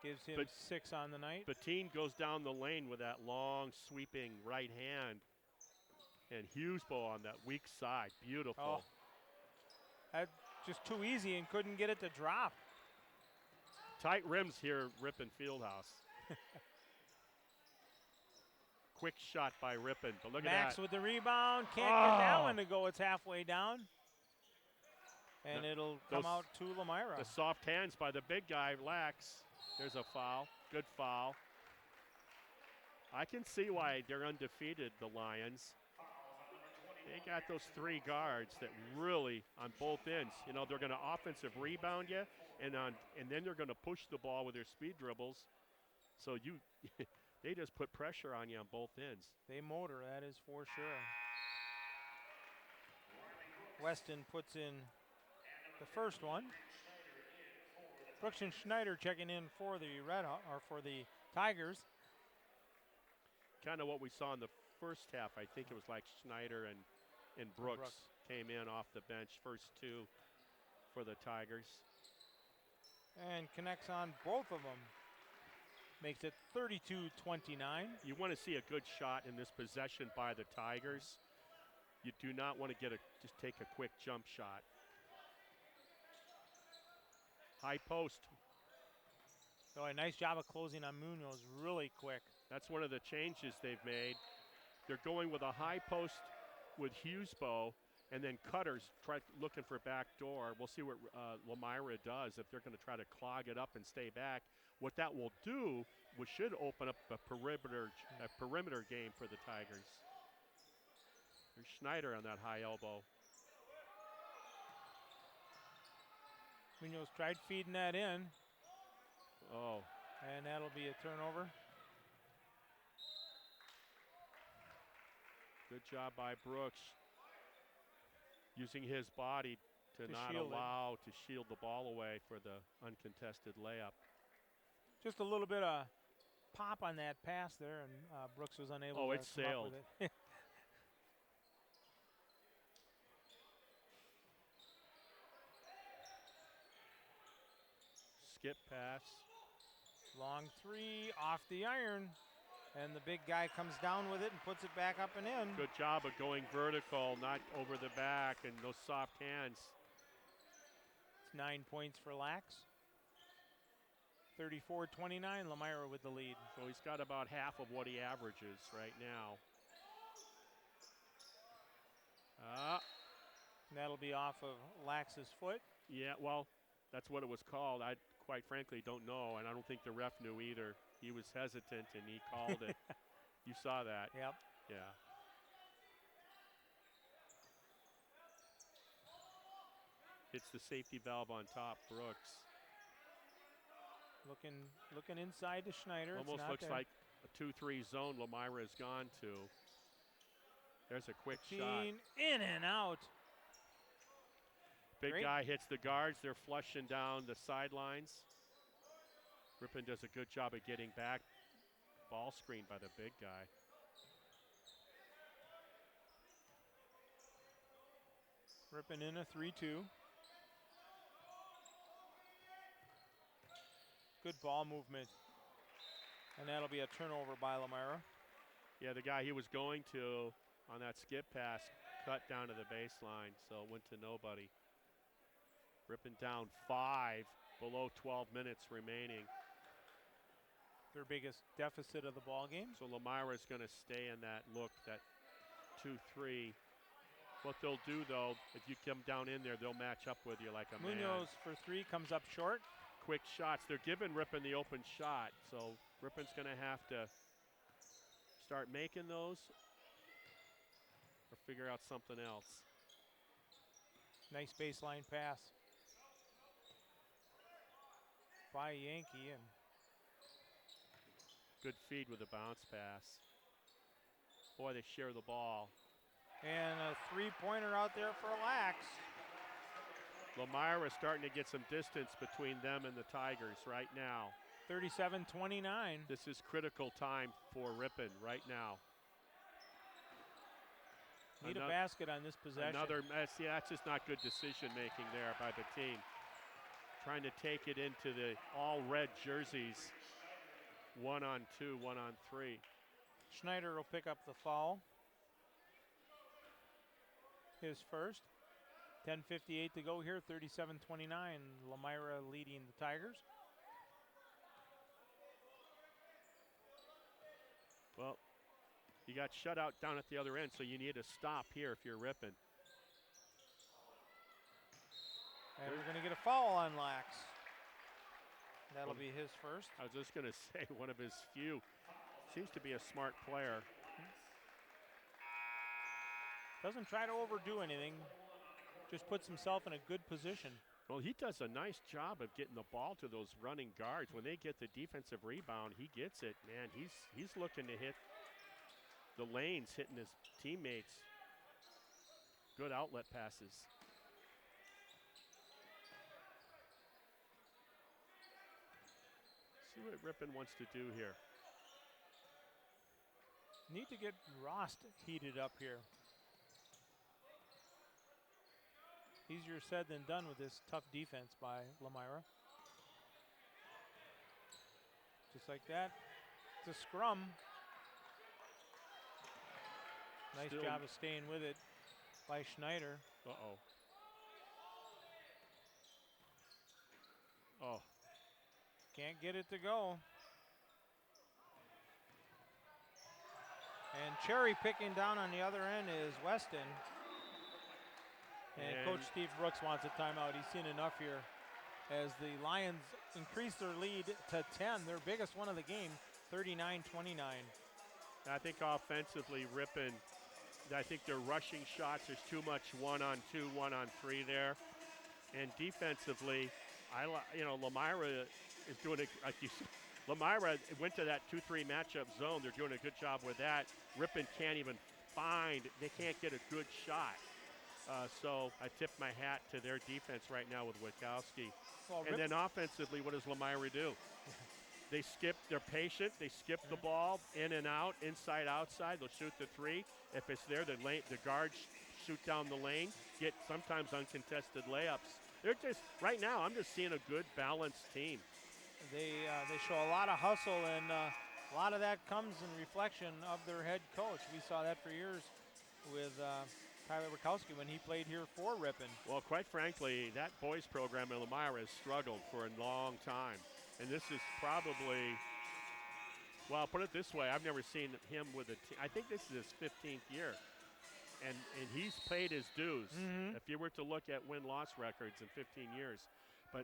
Gives him 6 on the night. Patine goes down the lane with that long, sweeping right hand. And Husebol on that weak side. Beautiful. Oh. That's just too easy and couldn't get it to drop. Tight rims here, Ripon Fieldhouse. Quick shot by Ripon, but look at that. Max with the rebound. Can't get that one to go. It's halfway down. And it'll come out to Lomira. The soft hands by the big guy, Lax. There's a foul. Good foul. I can see why they're undefeated, the Lions. They got those 3 guards that really, on both ends, you know, they're going to offensive rebound you, and then they're going to push the ball with their speed dribbles. So they just put pressure on you on both ends. They motor, that is for sure. Weston puts in the first one. Brooks and Schneider checking in for the for the Tigers. Kind of what we saw in the first half. I think it was like Schneider and Brooks came in off the bench, first 2 for the Tigers. And connects on both of them. Makes it 32-29. You want to see a good shot in this possession by the Tigers. You do not want to just take a quick jump shot. High post. So a nice job of closing on Munoz really quick. That's one of the changes they've made. They're going with a high post with Hughesbow, and then Cutters looking for back door. We'll see what Lomira does if they're going to try to clog it up and stay back. What that will do, should open up a perimeter game for the Tigers. There's Schneider on that high elbow. Munoz tried feeding that in. Oh. And that'll be a turnover. Good job by Brooks. Using his body to not allow to shield the ball away for the uncontested layup. Just a little bit of pop on that pass there, and Brooks was unable to come sailed. up with it. Skip pass. Long 3 off the iron. And the big guy comes down with it and puts it back up and in. Good job of going vertical, not over the back, and those soft hands. It's 9 points for Lax. 34-29, Lomira with the lead. So he's got about half of what he averages right now. That'll be off of Lax's foot. Yeah, well, that's what it was called. I quite frankly don't know, and I don't think the ref knew either. He was hesitant, and he called it. You saw that. Yep. Yeah. Hits the safety valve on top, Brooks. Looking inside to Schneider. Almost looks like a 2-3 zone Lomira has gone to. There's a quick shot. In and out. Big guy hits the guards. They're flushing down the sidelines. Ripon does a good job of getting back. Ball screened by the big guy. Ripon in a 3-2. Good ball movement. And that'll be a turnover by Lomira. Yeah, the guy he was going to on that skip pass cut down to the baseline, so it went to nobody. Ripon down 5, below 12 minutes remaining. Their biggest deficit of the ball game. So Lomira's going to stay in that look, that 2-3. What they'll do, though, if you come down in there, they'll match up with you like a man. Munoz for 3 comes up short. Quick shots. They're giving Ripon the open shot, so Ripon's going to have to start making those or figure out something else. Nice baseline pass by Yankee, and good feed with a bounce pass. Boy, they share the ball. And a 3-pointer out there for Lax. Lomira is starting to get some distance between them and the Tigers right now. 37-29. This is critical time for Ripon right now. Need a basket on this possession. That's just not good decision making there by the team. Trying to take it into the all red jerseys. 1-on-2, 1-on-3. Schneider will pick up the foul. His first. 10:58 to go here, 37-29. Lomira leading the Tigers. Well, you got shut out down at the other end, so you need to stop here if you're Ripon. And we're going to get a foul on Lax. That'll be his first. I was just going to say, one of his few. Seems to be a smart player. Doesn't try to overdo anything. Just puts himself in a good position. Well, he does a nice job of getting the ball to those running guards. When they get the defensive rebound, he gets it. Man, he's looking to hit the lanes, hitting his teammates. Good outlet passes. See what Ripon wants to do here. Need to get Rost heated up here. Easier said than done with this tough defense by Lomira. Just like that. It's a scrum. Nice job of staying with it by Schneider. Uh-oh. Oh. Can't get it to go. And cherry picking down on the other end is Weston. And Coach Steve Brooks wants a timeout. He's seen enough here as the Lions increase their lead to 10, their biggest one of the game, 39-29. I think offensively, Ripon, I think they're rushing shots. There's too much 1-on-2, 1-on-3 there. And defensively, Lomira is doing it, like you said. Lomira went to that 2-3 matchup zone. They're doing a good job with that. Ripon can't even they can't get a good shot. So I tip my hat to their defense right now with Witkowski. Well, and then offensively, what does Lomira do? They're patient. They skip the ball in and out, inside, outside. They'll shoot the three. If it's there, the guards shoot down the lane, get sometimes uncontested layups. They're just, right now, I'm just seeing a good, balanced team. They show a lot of hustle, and a lot of that comes in reflection of their head coach. We saw that for years with Tyler Witkowski when he played here for Ripon. Well, quite frankly, that boys program in Lomira has struggled for a long time. And this is probably, well, I'll put it this way, I've never seen him with a team. I think this is his 15th year. And he's paid his dues. If you were to look at win-loss records in 15 years. But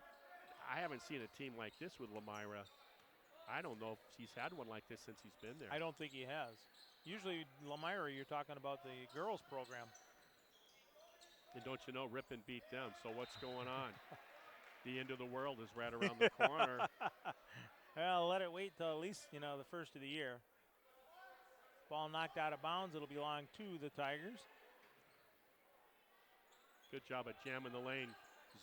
I haven't seen a team like this with Lomira. I don't know if he's had one like this since he's been there. I don't think he has. Usually, Lomira, you're talking about the girls program. And don't you know, Ripon beat them, so what's going on? The end of the world is right around the corner. Well, let it wait till at least, the first of the year. Ball knocked out of bounds. It'll belong to the Tigers. Good job of jamming the lane,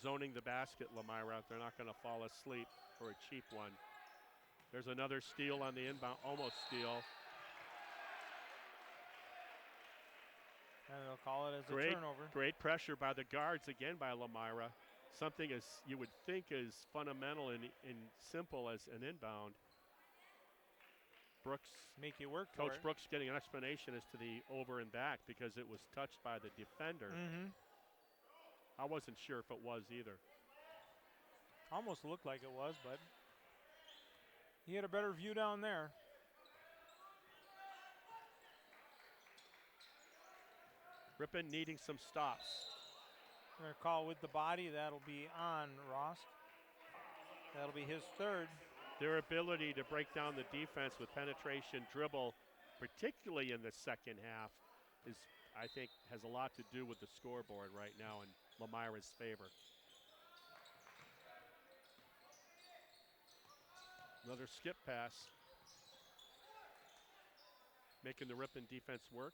zoning the basket, Lomira. They're not going to fall asleep for a cheap one. There's another steal on the inbound, almost steal. And they'll call it as a turnover. Great pressure by the guards, again by Lomira. Something as you would think is fundamental and simple as an inbound. Brooks, make you work. Coach Brooks getting an explanation as to the over and back because it was touched by the defender. I wasn't sure if it was either. Almost looked like it was, but he had a better view down there. Ripon needing some stops. We're going to call with the body. That'll be on Ross. That'll be his third. Their ability to break down the defense with penetration, dribble, particularly in the second half, is, I think, has a lot to do with the scoreboard right now in Lomira's favor. Another skip pass. Making the Ripon defense work.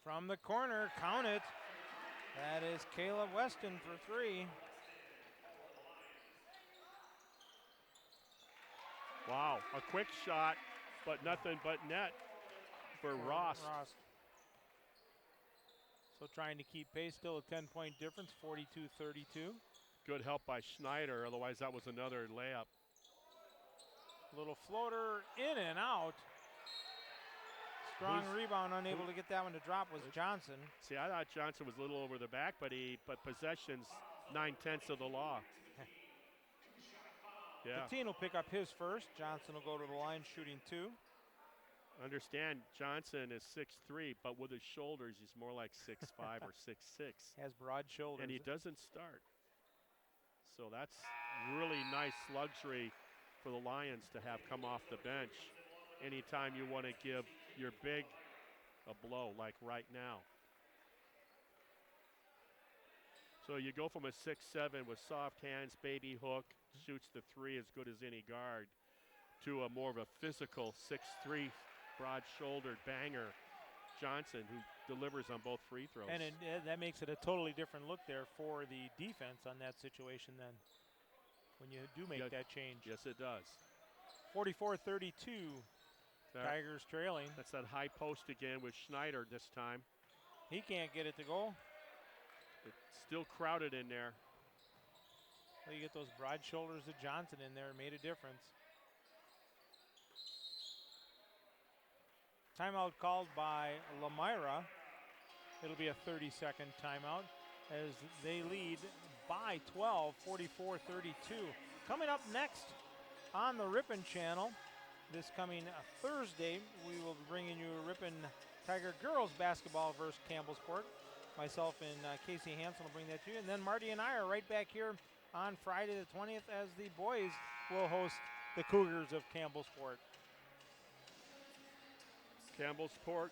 From the corner, count it. That is Caleb Weston for three. Wow, a quick shot, but nothing but net for Ross. So trying to keep pace, still a 10-point difference, 42-32. Good help by Schneider, otherwise that was another layup. Little floater in and out. Strong rebound, unable to get that one to drop was Johnson. See, I thought Johnson was a little over the back, but possession's 9/10 of the law. Yeah. Patine will pick up his first. Johnson will go to the line shooting two. Understand, Johnson is 6'3", but with his shoulders, he's more like 6'5" or 6'6". Has broad shoulders. And he doesn't start. So that's really nice luxury for the Lions to have come off the bench anytime you want to give your big a blow, like right now. So you go from a 6'7" with soft hands, baby hook, shoots the three as good as any guard, to a more of a physical 6'3", broad-shouldered banger, Johnson, who delivers on both free throws. And that makes it a totally different look there for the defense on that situation then, when you do make that change. Yes, it does. 44-32, Tigers trailing. That's that high post again with Schneider this time. He can't get it to go. It's still crowded in there. Well, you get those broad shoulders of Johnson in there, made a difference. Timeout called by Lomira. It'll be a 30-second timeout as they lead by 12, 44-32. Coming up next on the Ripon channel, this coming Thursday, we will be bringing you Ripon Tiger girls basketball versus Campbellsport. Myself and Casey Hansen will bring that to you. And then Marty and I are right back here on Friday the 20th as the boys will host the Cougars of Campbellsport. Campbellsport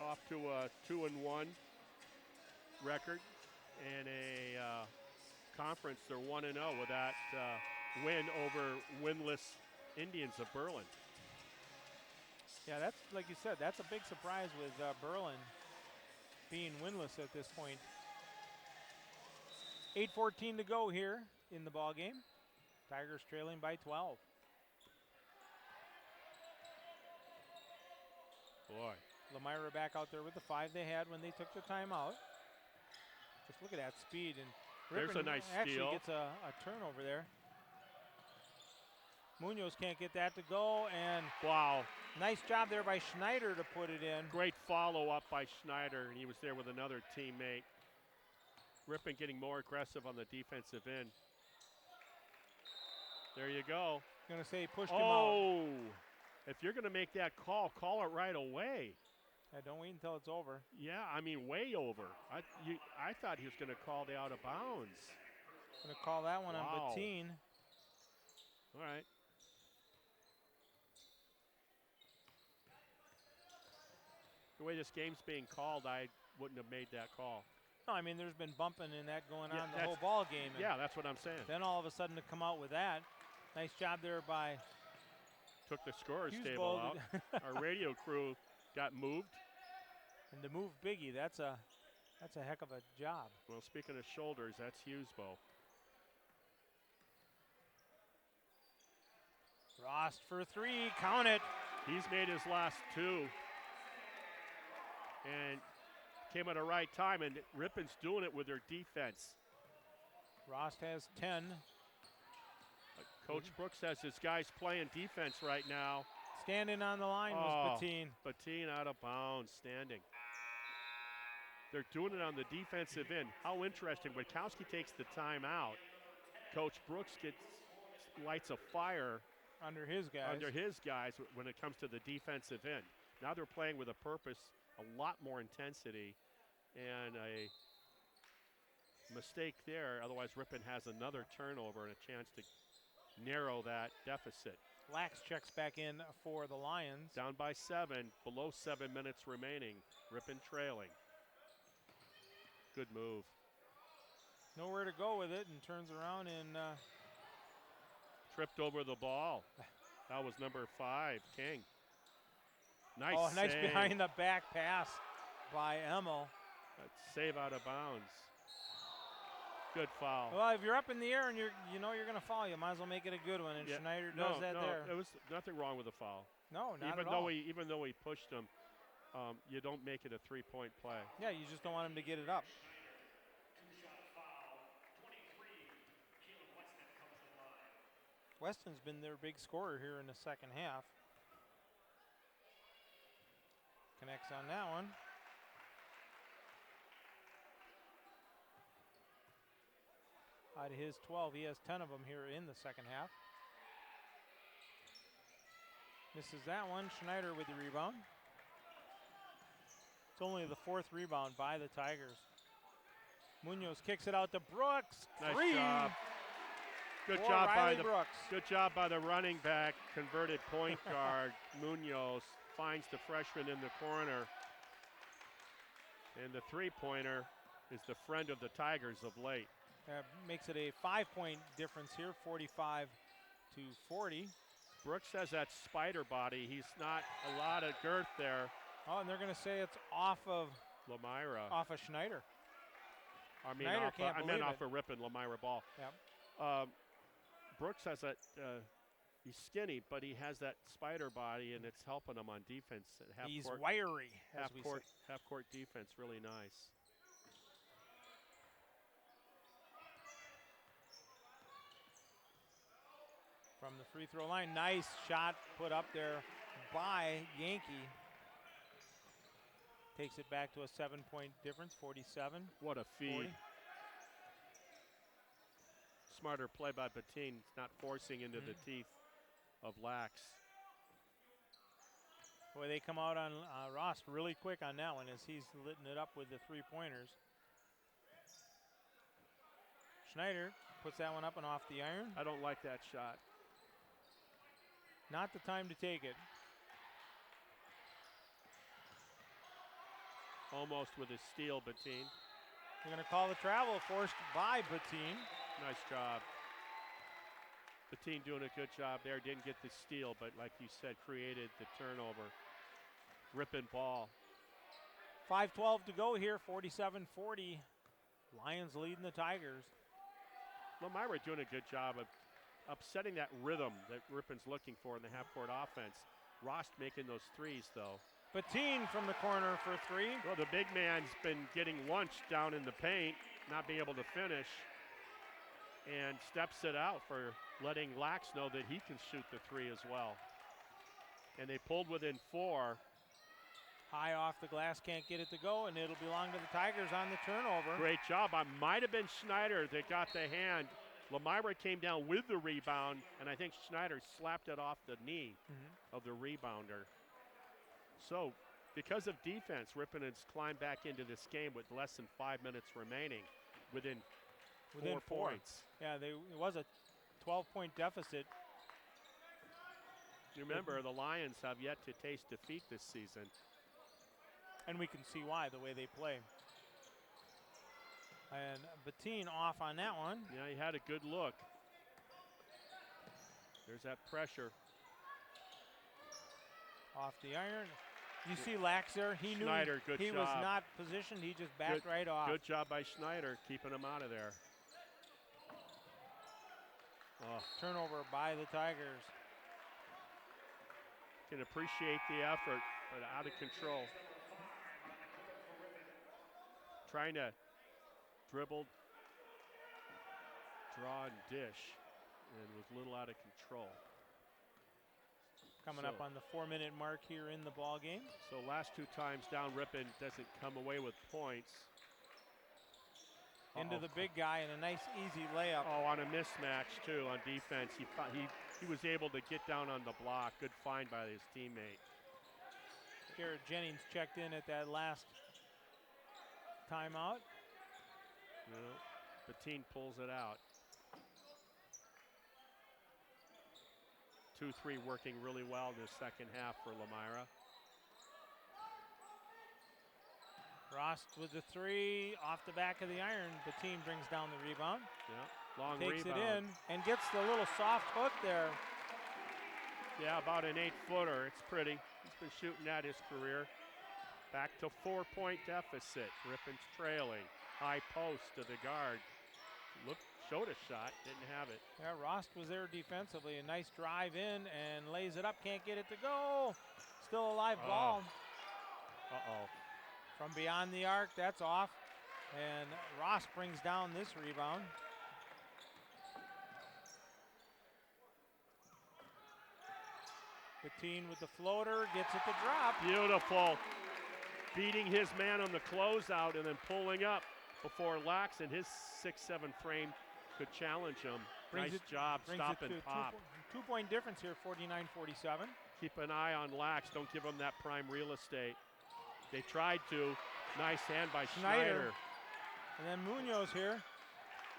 off to a 2-1 record. And a conference, they're 1-0 with that win over winless Indians of Berlin. Yeah, that's, like you said, that's a big surprise with Berlin being winless at this point. 8:14 to go here in the ball game. Tigers trailing by 12. Boy. Lomira back out there with the 5 they had when they took the timeout. Just look at that speed. And there's Ripon a nice actually steal. Gets a turnover there. Munoz can't get that to go, and wow. Nice job there by Schneider to put it in. Great follow-up by Schneider, and he was there with another teammate. Ripon getting more aggressive on the defensive end. There you go. Going to say pushed him out. Oh, if you're going to make that call it right away. Yeah, don't wait until it's over. Yeah, I mean, way over. I thought he was going to call the out of bounds. Going to call that one on Bettine. All right. The way this game's being called, I wouldn't have made that call. No, I mean, there's been bumping and that going on the whole ball game. Yeah, that's what I'm saying. Then all of a sudden to come out with that. Nice job there by took the scorer's table out. Our radio crew got moved. And to move Biggie, that's a heck of a job. Well, speaking of shoulders, that's Hughesbo. Rost for 3, count it. He's made his last 2. And came at the right time, and Ripon's doing it with their defense. Rost has 10. Coach Brooks has his guys playing defense right now. Standing on the line was Bettine. Bettine out of bounds, standing. They're doing it on the defensive end. How interesting. Witkowski takes the timeout. Coach Brooks lights a fire under his guys when it comes to the defensive end. Now they're playing with a purpose, a lot more intensity, and a mistake there. Otherwise, Ripon has another turnover and a chance to narrow that deficit. Lax checks back in for the Lions. Down by 7, below 7 minutes remaining. Ripon trailing. Good move. Nowhere to go with it, and turns around and tripped over the ball. That was number 5, King. Nice nice save. Behind the back pass by Emmel. Save out of bounds. Good foul. Well, if you're up in the air and you know you're going to foul, you might as well make it a good one. And Schneider does that there. There was nothing wrong with the foul. No, not at all. Even though he pushed him, you don't make it a 3-point play. Yeah, you just don't want him to get it up. Weston's been their big scorer here in the second half. Connects on that one. Out of his 12, he has 10 of them here in the second half. Misses that one. Schneider with the rebound. It's only the 4th rebound by the Tigers. Munoz kicks it out to Brooks. Nice 3. job. Good job by the running back, converted point guard. Munoz finds the freshman in the corner. And the 3-pointer is the friend of the Tigers of late. That makes it a 5-point difference here, 45 to 40. Brooks has that spider body. He's not a lot of girth there. Oh, and they're going to say it's off of Lomira. Off of Schneider. I mean, Schneider can't I believe meant it. off a Ripon Lomira ball. Yep. Brooks has that. He's skinny, but he has that spider body, and it's helping him on defense. At He's half-court, wiry, as we say. half-court defense, really nice. From the free throw line, nice shot put up there by Yankee. Takes it back to a 7-point difference, 47. What a feed. 40. Smarter play by Bettine, not forcing into the teeth of Lax. Boy, they come out on Ross really quick on that one as he's litting it up with the three-pointers. Schneider puts that one up and off the iron. I don't like that shot. Not the time to take it. Almost with a steal, Bettine. They're going to call the travel, forced by Bettine. Nice job. Bettine doing a good job there. Didn't get the steal, but like you said, created the turnover. Ripon ball. 5:12 to go here, 47-40. Lions leading the Tigers. Lomira doing a good job of upsetting that rhythm that Ripon's looking for in the half-court offense. Rost making those threes, though. Bettine from the corner for three. Well, the big man's been getting lunched down in the paint, not being able to finish, and steps it out for letting Lax know that he can shoot the three as well. And they pulled within 4. High off the glass, can't get it to go, and it'll belong to the Tigers on the turnover. Great job. I might have been Schneider that got the hand. Lomira came down with the rebound, and I think Schneider slapped it off the knee of the rebounder. So, because of defense, Ripon has climbed back into this game with less than 5 minutes remaining within 4 points. Yeah, it was a 12-point deficit. Remember, the Lions have yet to taste defeat this season. And we can see why, the way they play. And Bettine off on that one. Yeah, he had a good look. There's that pressure. Off the iron. You see Lax there. He Schneider, knew he was not positioned. He just backed right off. Good job by Schneider, keeping him out of there. Oh. Turnover by the Tigers. Can appreciate the effort, but out of control. Trying to dribble, draw, and dish, and was a little out of control. Coming up on the 4-minute mark here in the ball game. So last 2 times down, Ripon doesn't come away with points. Into the big guy and a nice easy layup. Oh, on a mismatch too on defense. He was able to get down on the block. Good find by his teammate. Garrett Jennings checked in at that last timeout. Yeah, Bettine pulls it out. 2-3 working really well in the second half for Lomira. Rost with the 3 off the back of the iron. Bettine brings down the rebound. Yeah, long Takes rebound. it in and gets the little soft hook there. Yeah, about an 8-footer. It's pretty. He's been shooting that his career. Back to 4-point deficit. Ripon's trailing. High post to the guard. Showed a shot, didn't have it. Yeah, Rost was there defensively. A nice drive in and lays it up. Can't get it to go. Still a live ball. Uh-oh. From beyond the arc, that's off. And Rost brings down this rebound. Bettine with the floater, gets it to drop. Beautiful. Beating his man on the closeout and then pulling up before Lax and his 6'7" frame could challenge him. Nice job, stop and pop. 2-point difference here, 49-47. Keep an eye on Lax. Don't give him that prime real estate. They tried to. Nice hand by Schneider. And then Munoz here.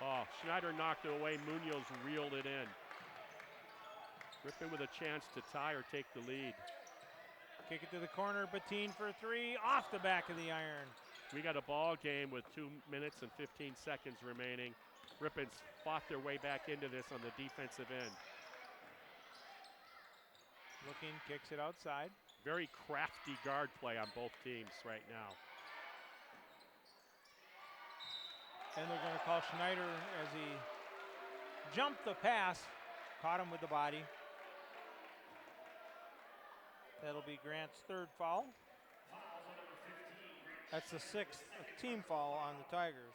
Oh, Schneider knocked it away. Munoz reeled it in. Ripon with a chance to tie or take the lead. Kick it to the corner. Bettine for 3. Off the back of the iron. We got a ball game with 2 minutes and 15 seconds remaining. Ripon's fought their way back into this on the defensive end. Looking, kicks it outside. Very crafty guard play on both teams right now. And they're going to call Schneider as he jumped the pass, caught him with the body. That'll be Grant's third foul. That's the sixth team foul on the Tigers.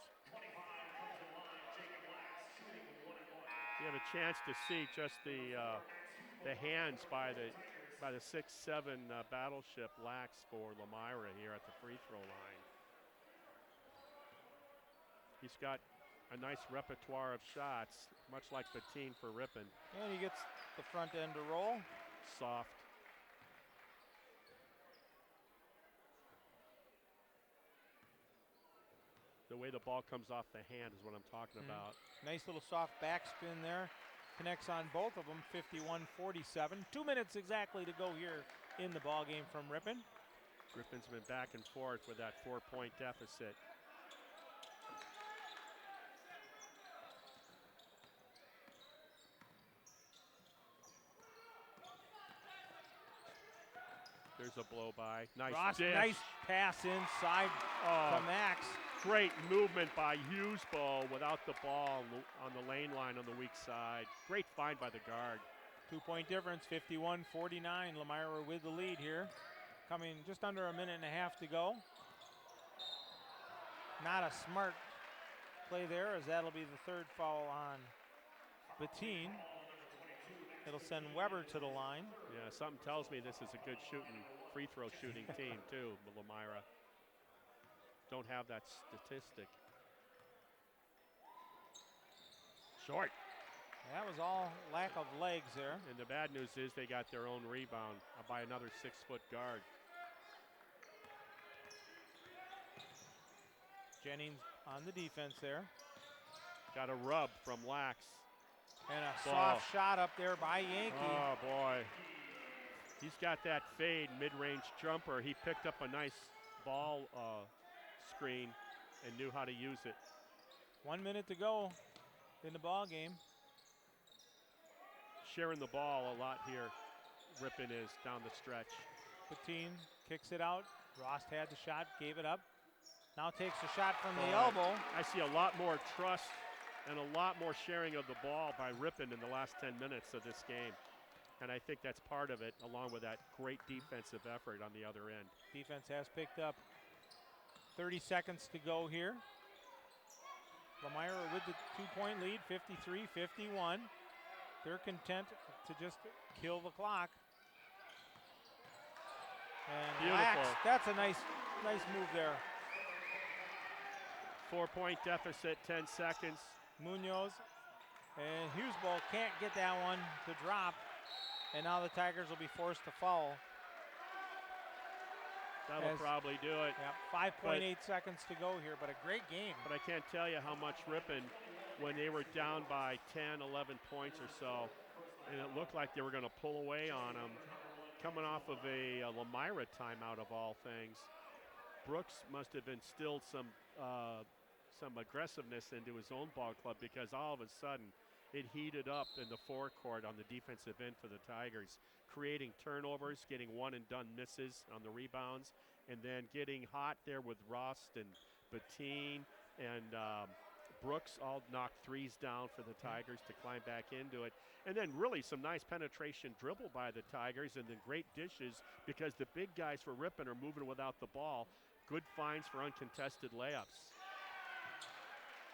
You have a chance to see just the hands by the 6'7" battleship Lax for Lomira here at the free throw line. He's got a nice repertoire of shots, much like Bettine for Ripon. And he gets the front end to roll. Soft. The way the ball comes off the hand is what I'm talking about. Nice little soft backspin there. Connects on both of them, 51-47. 2 minutes exactly to go here in the ball game from Ripon. Ripon's been back and forth with that 4-point deficit. There's a blow by. Nice Ross, dish. nice pass inside to Max. Great movement by Hughesbo without the ball on the lane line on the weak side. Great find by the guard. 2-point difference, 51-49. Lomira with the lead here. Coming just under a minute and a half to go. Not a smart play there, as that'll be the third foul on Bettine. It'll send Weber to the line. Yeah, something tells me this is a good free throw shooting team too, Lomira. Don't have that statistic. Short. That was all lack of legs there. And the bad news is they got their own rebound by another 6-foot guard. Jennings on the defense there. Got a rub from Lax. And a soft shot up there by Yankee. Oh, boy. He's got that fade mid-range jumper. He picked up a nice ball screen and knew how to use it. 1 minute to go in the ball game. Sharing the ball a lot here, Ripon is down the stretch. Bettine kicks it out. Ross had the shot, gave it up. Now takes the shot from the elbow. I see a lot more trust and a lot more sharing of the ball by Ripon in the last 10 minutes of this game. And I think that's part of it, along with that great defensive effort on the other end. Defense has picked up. 30 seconds to go here. Lomira with the 2-point lead, 53-51. They're content to just kill the clock. And Lax, that's a nice move there. 4-point deficit, 10 seconds. Munoz and Hughesbo can't get that one to drop. And now the Tigers will be forced to foul. That'll probably do it. Yeah, 5.8 seconds to go here, but a great game. But I can't tell you how much Ripon, when they were down by 10, 11 points or so, and it looked like they were going to pull away on them, coming off of a Lomira timeout of all things. Brooks must have instilled some aggressiveness into his own ball club, because all of a sudden it heated up in the forecourt on the defensive end for the Tigers, creating turnovers, getting one-and-done misses on the rebounds, and then getting hot there with Rust and Bettine and Brooks all knocked threes down for the Tigers to climb back into it. And then really some nice penetration dribble by the Tigers, and then great dishes because the big guys for Ripon are moving without the ball. Good finds for uncontested layups.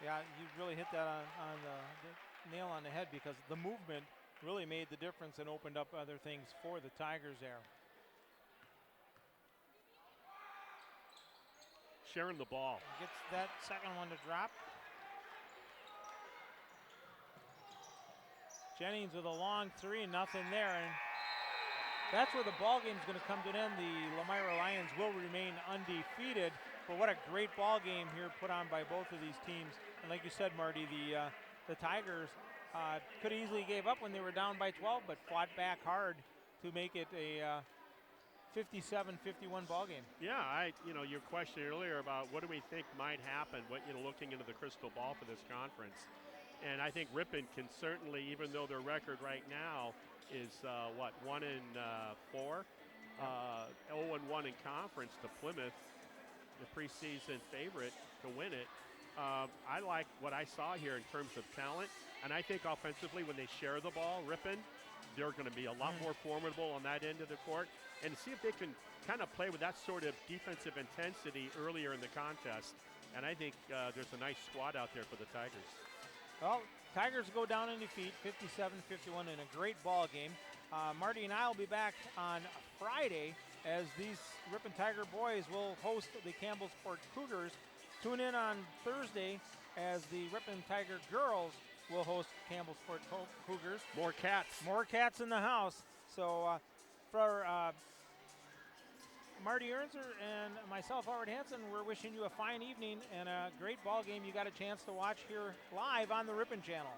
Yeah, you really hit that on the nail on the head, because the movement really made the difference and opened up other things for the Tigers there. Sharing the ball. Gets that second one to drop. Jennings with a long three, nothing there. And that's where the ball game is going to come to an end. The Lomira Lions will remain undefeated. But what a great ball game here put on by both of these teams. And like you said, Marty, the Tigers could easily gave up when they were down by 12, but fought back hard to make it a 57-51 ball game. Yeah, your question earlier about what do we think might happen, looking into the crystal ball for this conference. And I think Ripon can certainly, even though their record right now is 1-4, 0-1 in conference to Plymouth, the preseason favorite to win it. I like what I saw here in terms of talent, and I think offensively when they share the ball, Ripon, they're going to be a lot more formidable on that end of the court, and see if they can kind of play with that sort of defensive intensity earlier in the contest. And I think there's a nice squad out there for the Tigers. Well, Tigers go down in defeat, 57-51 in a great ball game. Marty and I will be back on Friday as these Ripon Tiger boys will host the Campbellsport Cougars. Tune in on Thursday as the Ripon Tiger girls will host Campbellsport Cougars. More cats. More cats in the house. So for Marty Ernzer and myself, Howard Hansen, we're wishing you a fine evening and a great ball game you got a chance to watch here live on the Ripon channel.